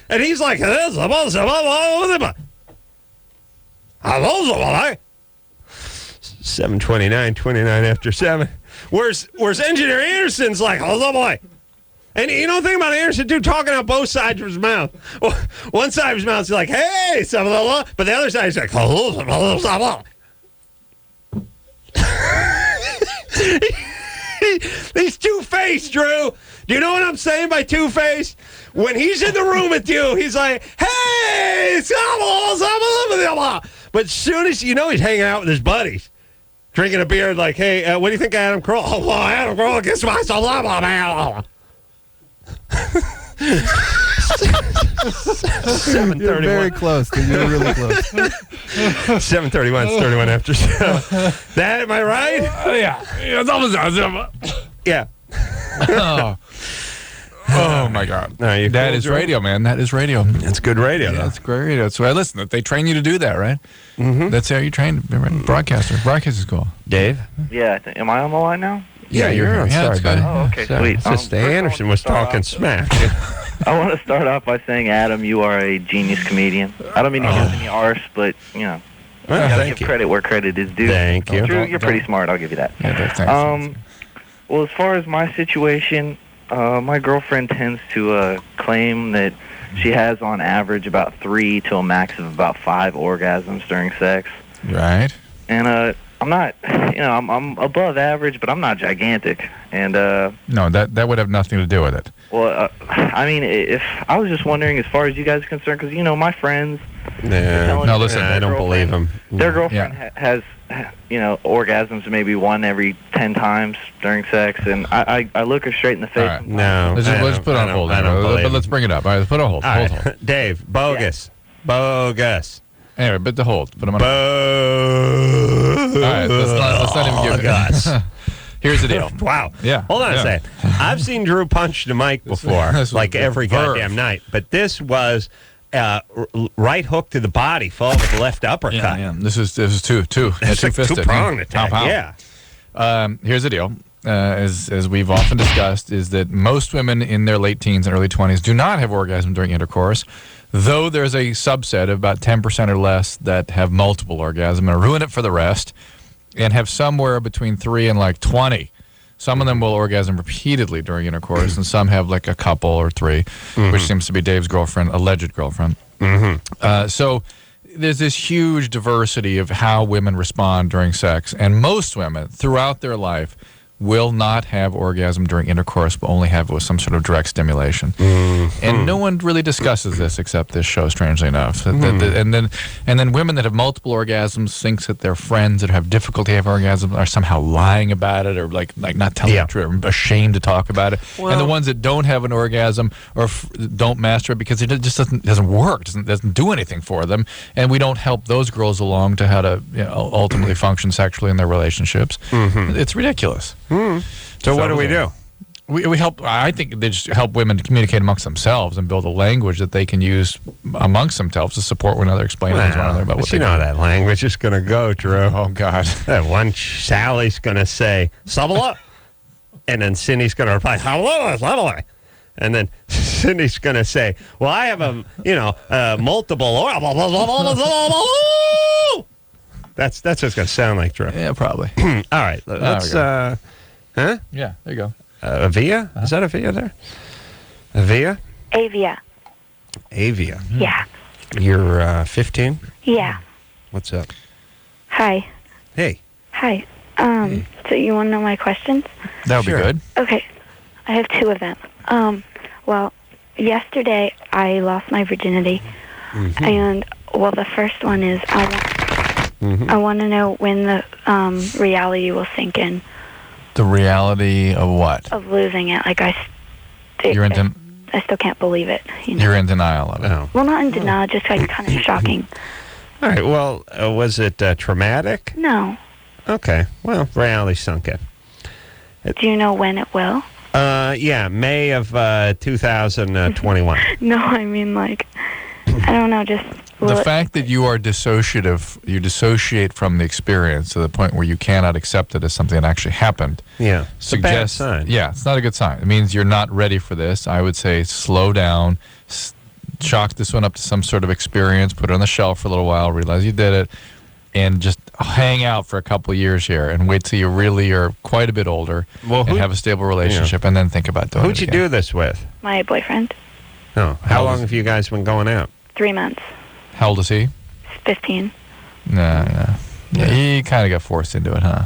and he's like, 7:29, 29 after 7. Where's Engineer Anderson's like, and you don't think about Anderson, dude, talking out both sides of his mouth. One side of his mouth is like, hey, but the other side is like, he's two-faced, Drew. Do you know what I'm saying by two-faced? When he's in the room with you, he's like, hey, but as soon as he's hanging out with his buddies, drinking a beer, like, hey, what do you think of Adam Carolla? Oh, well, Adam Carolla gets myself, 7:31. You're very close. Dude. You're really close. 7:31. It's 31 after 7. That, am I right? Yeah. Yeah. Oh my God. That is radio, man. That is radio. That's good radio. Yeah, that's great radio. So listen, they train you to do that, right? Mm-hmm. That's how you train. Broadcaster. Broadcast is cool. Dave? Yeah. Am I on the line now? Yeah, you're on. Sorry, buddy. Oh, okay, sweet. Sister Anderson was talking smack. I want to start off by saying, Adam, you are a genius comedian. I don't mean to give any arse, but, Well, you gotta give credit where credit is due. Thank you. Drew, you're pretty smart. I'll give you that. Yeah, thanks. Well, as far as my situation, my girlfriend tends to claim that she has, on average, about 3 to a max of about 5 orgasms during sex. Right. And I'm not, I'm above average, but I'm not gigantic. And no, that would have nothing to do with it. Well, I mean, if I was just wondering, as far as you guys are concerned, because my friends. Yeah. No, listen, I don't believe them. Their girlfriend has, orgasms maybe 1 every 10 times during sex, and I look her straight in the face. Right. No, let's put on hold. But let's bring it up. All right, let's put on hold. Hold. Dave, bogus. Anyway, but the hold. Put them on. All right, let's not even give it. Gosh. Here's the deal. Wow. Yeah. Hold on a second. I've seen Drew punch the mic before, like every goddamn night. But this was right hook to the body, followed with the left uppercut. Yeah. This is two. It's like two-pronged attack. Pow. Yeah. Here's the deal. As we've often discussed, is that most women in their late teens and early 20s do not have orgasm during intercourse, though there's a subset of about 10% or less that have multiple orgasms and ruin it for the rest, and have somewhere between 3 and like 20. Some of them will orgasm repeatedly during intercourse, and some have like a couple or 3, which seems to be Dave's girlfriend, alleged girlfriend. So there's this huge diversity of how women respond during sex, and most women throughout their life will not have orgasm during intercourse, but only have it with some sort of direct stimulation. And no one really discusses this except this show, strangely enough. And then women that have multiple orgasms thinks that their friends that have difficulty having orgasms are somehow lying about it, or like not telling the truth, or ashamed to talk about it. Well, and the ones that don't have an orgasm or don't masturbate because it just doesn't work, doesn't do anything for them, and we don't help those girls along to how to ultimately function sexually in their relationships. It's ridiculous. So what do we do? We help. I think they just help women to communicate amongst themselves and build a language that they can use amongst themselves to support one another, explain to one another about what they do. That language is going to go, Drew. Oh, God. That one Sally's going to say, "Subble up," and then Cindy's going to reply, "Hello." And then Cindy's going to say, well, I have multiple. That's what it's going to sound like, Drew. Yeah, probably. All right. Let's, huh? Yeah, there you go. Avia? Is that Avia there? Avia? Avia. Avia. Yeah. You're 15? Yeah. What's up? Hi. Hey. Hi. So you want to know my questions? That would be good. Okay. I have 2 of them. Well, yesterday I lost my virginity. Mm-hmm. And, well, the first one is I want to know when the reality will sink in. The reality of what? Of losing it. Like, You're in I still can't believe it. You're in denial of it. Oh. Well, not in denial, just like kind of shocking. All right. Well, was it traumatic? No. Okay. Well, reality sunk in. Do you know when it will? Yeah, May of 2021. No, I mean, like, I don't know, just... The fact that you are dissociative, you dissociate from the experience to the point where you cannot accept it as something that actually happened. Yeah, it's a bad sign. Yeah, it's not a good sign. It means you're not ready for this. I would say slow down, chalk this one up to some sort of experience, put it on the shelf for a little while, realize you did it, and just hang out for a couple of years here and wait till you really are quite a bit older and have a stable relationship and then think about doing it Who'd you do this with? My boyfriend. Oh, how long have you guys been going out? 3 months. How old is he? 15. Yeah, he kind of got forced into it, huh?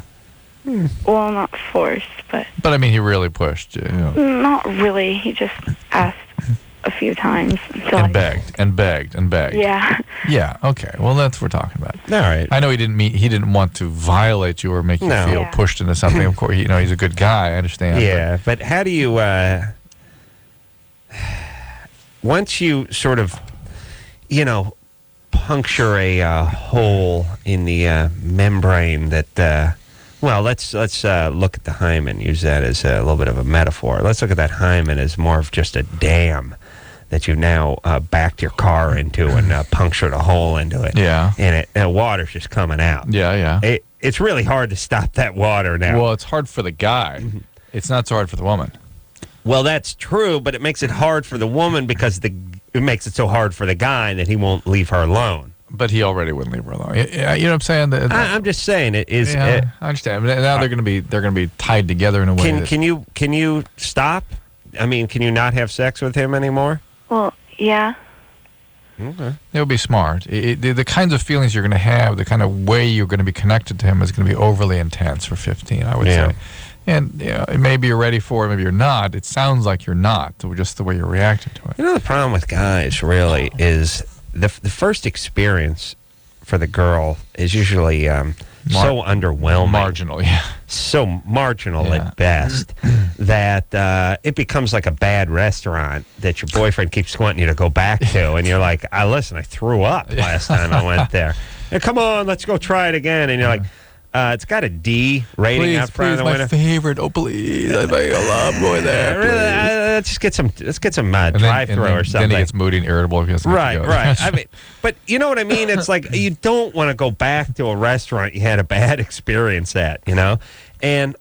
Well, not forced, but... But, I mean, he really pushed you. Not really. He just asked a few times. And begged, and begged, and begged. Yeah. Yeah, okay. Well, that's what we're talking about. All right. I know he didn't want to violate you or make you feel pushed into something. Of course, he's a good guy. I understand. Yeah, but how do you... once you sort of, puncture a hole in the membrane that... well, let's look at the hymen, use that as a little bit of a metaphor. Let's look at that hymen as more of just a dam that you've now backed your car into and punctured a hole into it. Yeah. And the water's just coming out. Yeah. It's really hard to stop that water now. Well, it's hard for the guy. It's not so hard for the woman. Well, that's true, but it makes it hard for the woman because it makes it so hard for the guy that he won't leave her alone. But he already wouldn't leave her alone. You know what I'm saying? I'm just saying it is. Yeah, I understand. Now they're going to be tied together in a way. Can you stop? I mean, can you not have sex with him anymore? Well, yeah. Okay. It would be smart. The kinds of feelings you're going to have, the kind of way you're going to be connected to him is going to be overly intense for 15, I would say. And maybe you're ready for it, maybe you're not. It sounds like you're not, just the way you're reacting to it. The problem with guys really is the first experience for the girl is usually so underwhelming. Marginal, yeah. So marginal at best that it becomes like a bad restaurant that your boyfriend keeps wanting you to go back to. And you're like, listen, I threw up last time I went there. Hey, come on, let's go try it again. And you're like, it's got a D rating out front of the window. My favorite. Oh, please. I love going there. Let's get some drive-through or something. Then he gets moody and irritable. Right. I mean, but you know what I mean? It's like you don't want to go back to a restaurant you had a bad experience at, And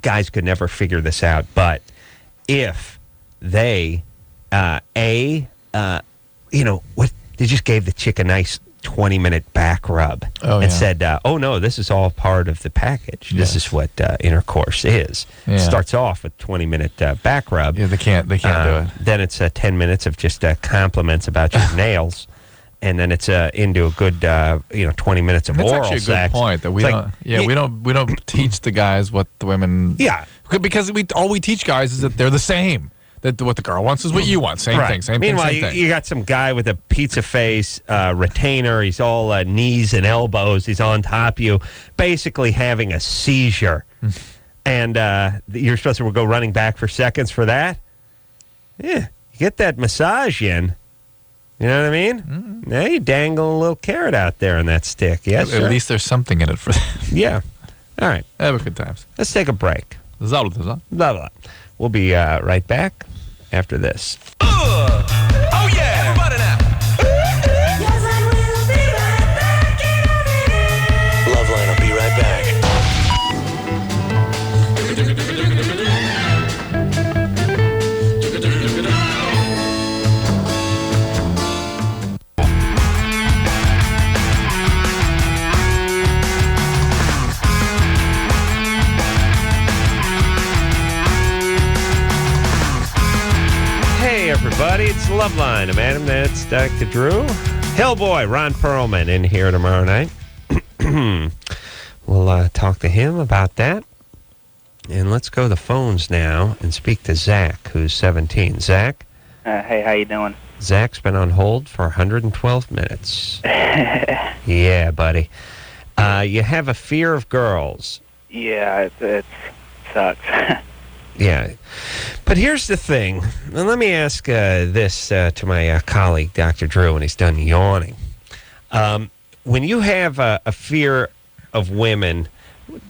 guys could never figure this out. But if they, they just gave the chick a nice 20-minute back rub and said, oh, no, this is all part of the package. This is what intercourse is. Yeah. Starts off with 20-minute back rub. Yeah, they can't do it. Then it's 10 minutes of just compliments about your nails. And then it's into a good 20 minutes of oral sex. That's actually a good point. That we don't teach the guys what the women... Yeah. Because all we teach guys is that they're the same. That what the girl wants is what you want. Same thing. Meanwhile, you got some guy with a pizza face, retainer. He's all knees and elbows. He's on top of you, basically having a seizure. And you're supposed to go running back for seconds for that? Yeah. You get that massage in. You know what I mean? Mm-hmm. Now you dangle a little carrot out there on that stick. Yes, At least there's something in it for them. Yeah. All right. Have a good times. Let's take a break. We'll be right back after this. Oh, yeah. Everybody now. LoveLine will be right back. Hey, everybody, it's LoveLine. I'm Adam, that's Dr. Drew. Hellboy, Ron Perlman, in here tomorrow night. We'll talk to him about that. And let's go to the phones now and speak to Zach, who's 17. Zach? Hey, how you doing? Zach's been on hold for 112 minutes. Yeah, buddy. You have a fear of girls. Yeah, it sucks. Yeah. But here's the thing. Now, let me ask this to my colleague, Dr. Drew, when he's done yawning. When you have a fear of women,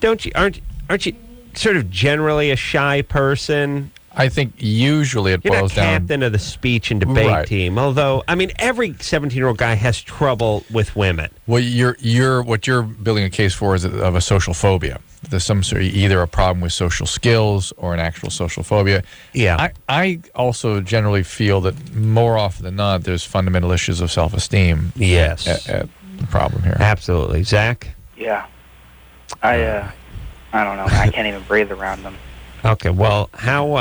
aren't you sort of generally a shy person? I think usually it You're boils not down. captain of the speech and debate Right. team. Although, I mean, every 17-year-old guy has trouble with women. Well, what you're building a case for is of a social phobia. There's some sort of either a problem with social skills or an actual social phobia. Yeah. I also generally feel that more often than not, there's fundamental issues of self-esteem. Yes. At the problem here. Absolutely. Zach? Yeah. I don't know. I can't even breathe around them. Okay. Well, how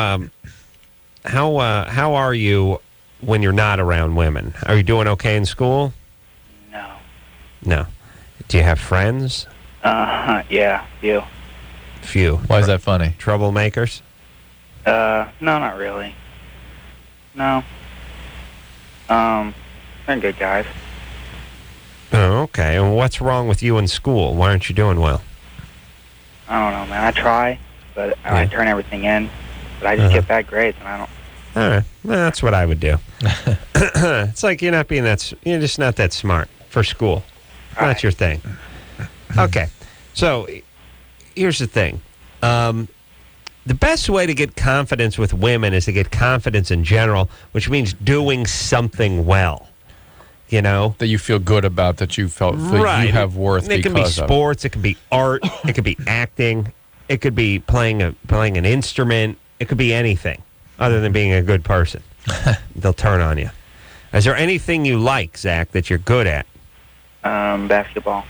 are you when you're not around women? Are you doing okay in school? No. No. Do you have friends? Yeah, you. Few. Why is that funny? Troublemakers? No, not really. No. They're good guys. Oh, okay. And what's wrong with you in school? Why aren't you doing well? I don't know, man. I try, but I turn everything in, but I just get bad grades, and I don't. All right. Well, that's what I would do. It's like you're just not that smart for school. Not your thing. Okay. So here's the thing. The best way to get confidence with women is to get confidence in general, which means doing something well. You know? That you feel good about, that you felt that you have worth because of. It can be sports, it can be art, it could be acting, it could be playing an instrument, it could be anything other than being a good person. They'll turn on you. Is there anything you like, Zach, that you're good at? Basketball.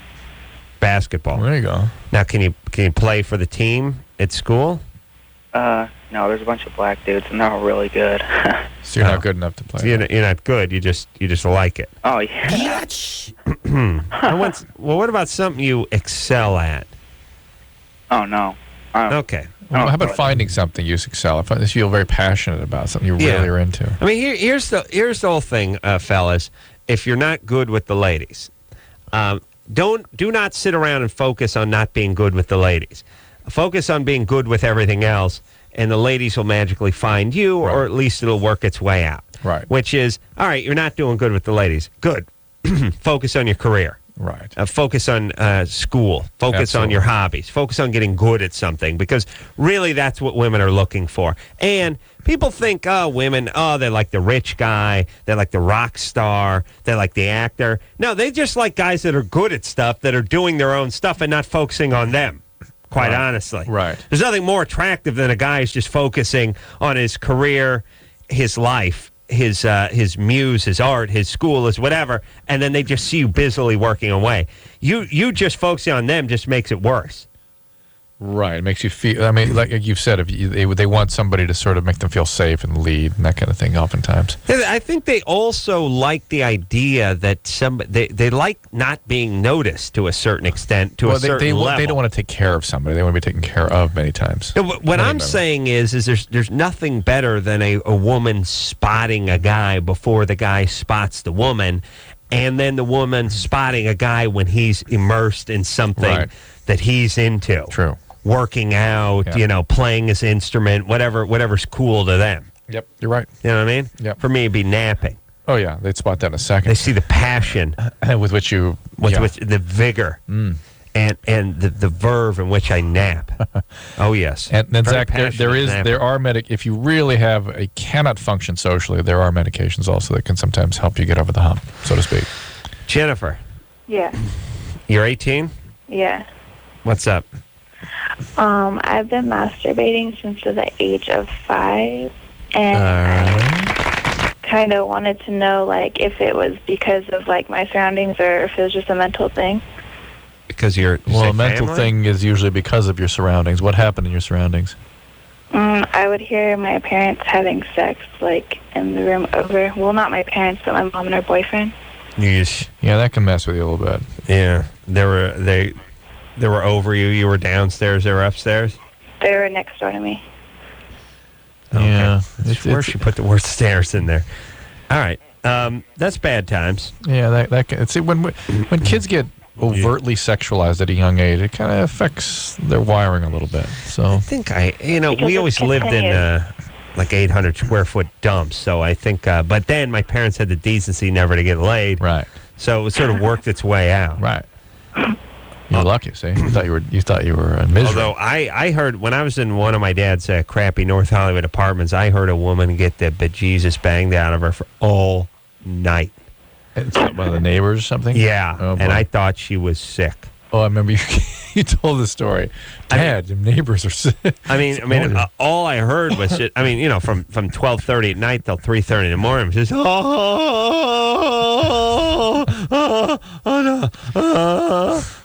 Basketball. There you go. Now, can you play for the team at school? No, there's a bunch of black dudes, and they're all really good. So you're not good enough to play. So you're not good. You just like it. Oh, yeah. Well, what about something you excel at? Oh, no. Okay. Well, how about finding something you excel at? If you feel very passionate about something you really are into. I mean, here's the whole thing, fellas. If you're not good with the ladies, do not sit around and focus on not being good with the ladies. Focus on being good with everything else, and the ladies will magically find you, or at least it'll work its way out. Right. Which is, all right, you're not doing good with the ladies. Good. Focus on your career. Right. Focus on school. Focus Absolutely. on your hobbies. Focus on getting good at something, because really that's what women are looking for. And people think, women, they're like the rich guy. They're like the rock star. They're like the actor. No, they just like guys that are good at stuff, that are doing their own stuff and not focusing on them. Quite honestly. Right. There's nothing more attractive than a guy who's just focusing on his career, his life, his muse, his art, his school, his whatever, and then they just see you busily working away. You just focusing on them just makes it worse. Right. It makes you feel, I mean, like you've said, they want somebody to sort of make them feel safe and lead and that kind of thing oftentimes. I think they also like the idea that they like not being noticed to a certain extent, to a certain level. They don't want to take care of somebody. They want to be taken care of many times. No, what I'm saying is there's nothing better than a woman spotting a guy before the guy spots the woman, and then the woman spotting a guy when he's immersed in something that he's into. True. Working out, playing his instrument, whatever's cool to them. Yep, you're right. You know what I mean? Yep. For me, it'd be napping. Oh, yeah, they'd spot that in a second. They see the passion. with which you... With the vigor. And the verve in which I nap. Oh, yes. And then, Zach, there are if you really cannot function socially, there are medications also that can sometimes help you get over the hump, so to speak. Jennifer. Yeah. You're 18? Yeah. What's up? I've been masturbating since the age of 5, and kind of wanted to know, like, if it was because of, like, my surroundings or if it was just a mental thing. Because you're a mental thing is usually because of your surroundings. What happened in your surroundings? I would hear my parents having sex, like, in the room over. Well, not my parents, but my mom and her boyfriend. Yeesh. Yeah, that can mess with you a little bit. Yeah. They were over you. You were downstairs. They were upstairs? They were next door to me. Okay. Yeah. Where she put the word stairs in there. All right. That's bad times. Yeah, that can, see, when kids get overtly sexualized at a young age, it kind of affects their wiring a little bit. So I think we always lived in like 800 square foot dumps. So I think, but then my parents had the decency never to get laid. Right. So it sort of worked its way out. Right. You're lucky, see? You thought you were miserable. Although I heard when I was in one of my dad's crappy North Hollywood apartments, I heard a woman get the bejesus banged out of her for all night. It's one of the neighbors or something? Yeah, oh, and I thought she was sick. Oh, I remember you told the story. Dad, the neighbors are sick. I mean, all I heard was just, from 12:30 at night till 3:30 in the morning, it was just,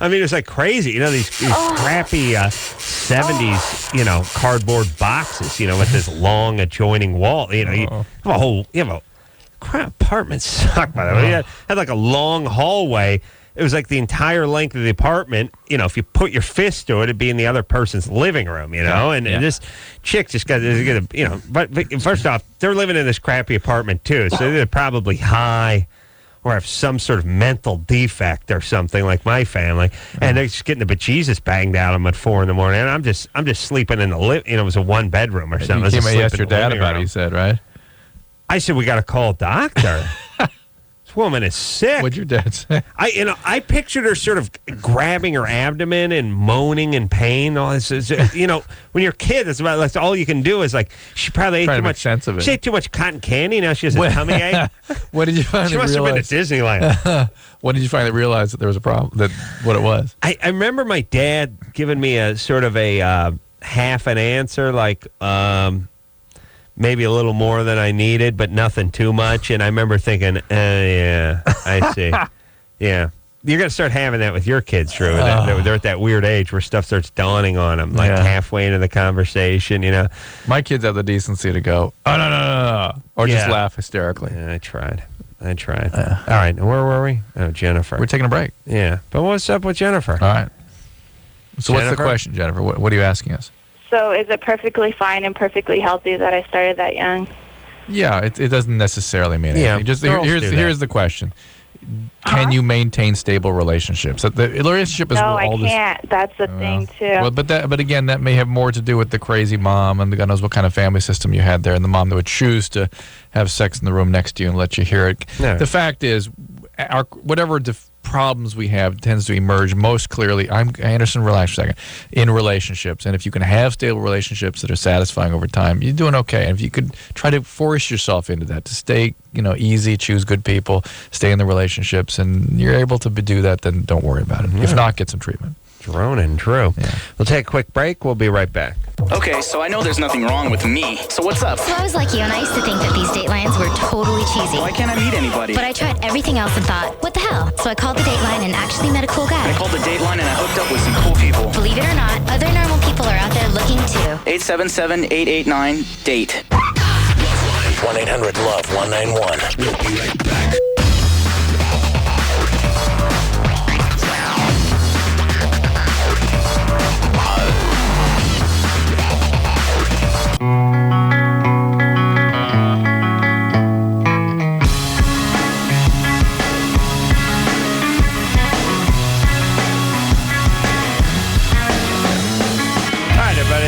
it was like crazy. These crappy 70s, cardboard boxes, with this long adjoining wall. You have a crap apartment sucked, by the way. You had like a long hallway. It was like the entire length of the apartment. If you put your fist to it, it'd be in the other person's living room, And this chick just got, But first off, they're living in this crappy apartment too, so they're probably high or have some sort of mental defect or something like my family, and they're just getting the bejesus banged out of them at 4 a.m. And I'm just sleeping in the it was a 1-bedroom or something. You came and asked your dad about it, he said, right? I said, we got to call a doctor. This woman is sick. What'd your dad say? I pictured her sort of grabbing her abdomen and moaning in pain. All this is, when you're a kid, that's all you can do is she probably ate too much sense of it. She ate too much cotton candy. Now she has a tummy ache. What did you finally She must realize? have been to Disneyland. When did you finally realize that there was a problem? What it was? I remember my dad giving me a sort of a half an answer, maybe a little more than I needed, but nothing too much. And I remember thinking, yeah, I see. Yeah. You're going to start having that with your kids, Drew. They're at that weird age where stuff starts dawning on them, halfway into the conversation, My kids have the decency to go, oh, no. Or just laugh hysterically. Yeah, I tried. All right. Where were we? Oh, Jennifer. We're taking a break. Yeah. But what's up with Jennifer? All right. So what's the question, Jennifer? What are you asking us? So is it perfectly fine and perfectly healthy that I started that young? Yeah, it doesn't necessarily mean anything. Just here's the question. Can you maintain stable relationships? The relationship is no, where all I can't. That's the thing too. Well, but again, that may have more to do with the crazy mom and God knows what kind of family system you had there, and the mom that would choose to have sex in the room next to you and let you hear it. No. The fact is, whatever problems we have tends to emerge most clearly. Anderson, relax for a second. In relationships, and if you can have stable relationships that are satisfying over time, you're doing okay. And if you could try to force yourself into that, to stay, easy, choose good people, stay in the relationships, and you're able to do that, then don't worry about it. Mm-hmm. If not, get some treatment. Drone and Drew. Yeah. We'll take a quick break. We'll be right back. Okay, so I know there's nothing wrong with me. So what's up? So I was like you, and I used to think that these Datelines were totally cheesy. Why can't I meet anybody? But I tried everything else and thought, what the hell? So I called the Dateline and actually met a cool guy. I called the Dateline and I hooked up with some cool people. Believe it or not, other normal people are out there looking too. 877-889-DATE. 1-800-LOVE-191. We'll be right back.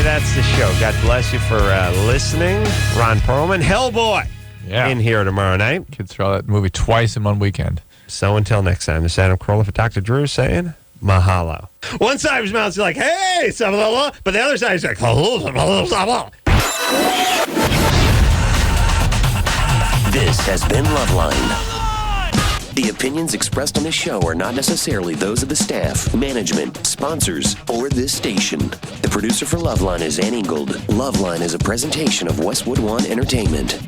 That's the show. God bless you for listening. Ron Perlman, Hellboy, in here tomorrow night. Kids saw that movie twice in one weekend. So until next time, this is Adam Carolla for Dr. Drew saying mahalo. One side of his mouth is like, hey, but the other side is like, This has been LoveLine. The opinions expressed on this show are not necessarily those of the staff, management, sponsors, or this station. The producer for LoveLine is Ann Ingold. LoveLine is a presentation of Westwood One Entertainment.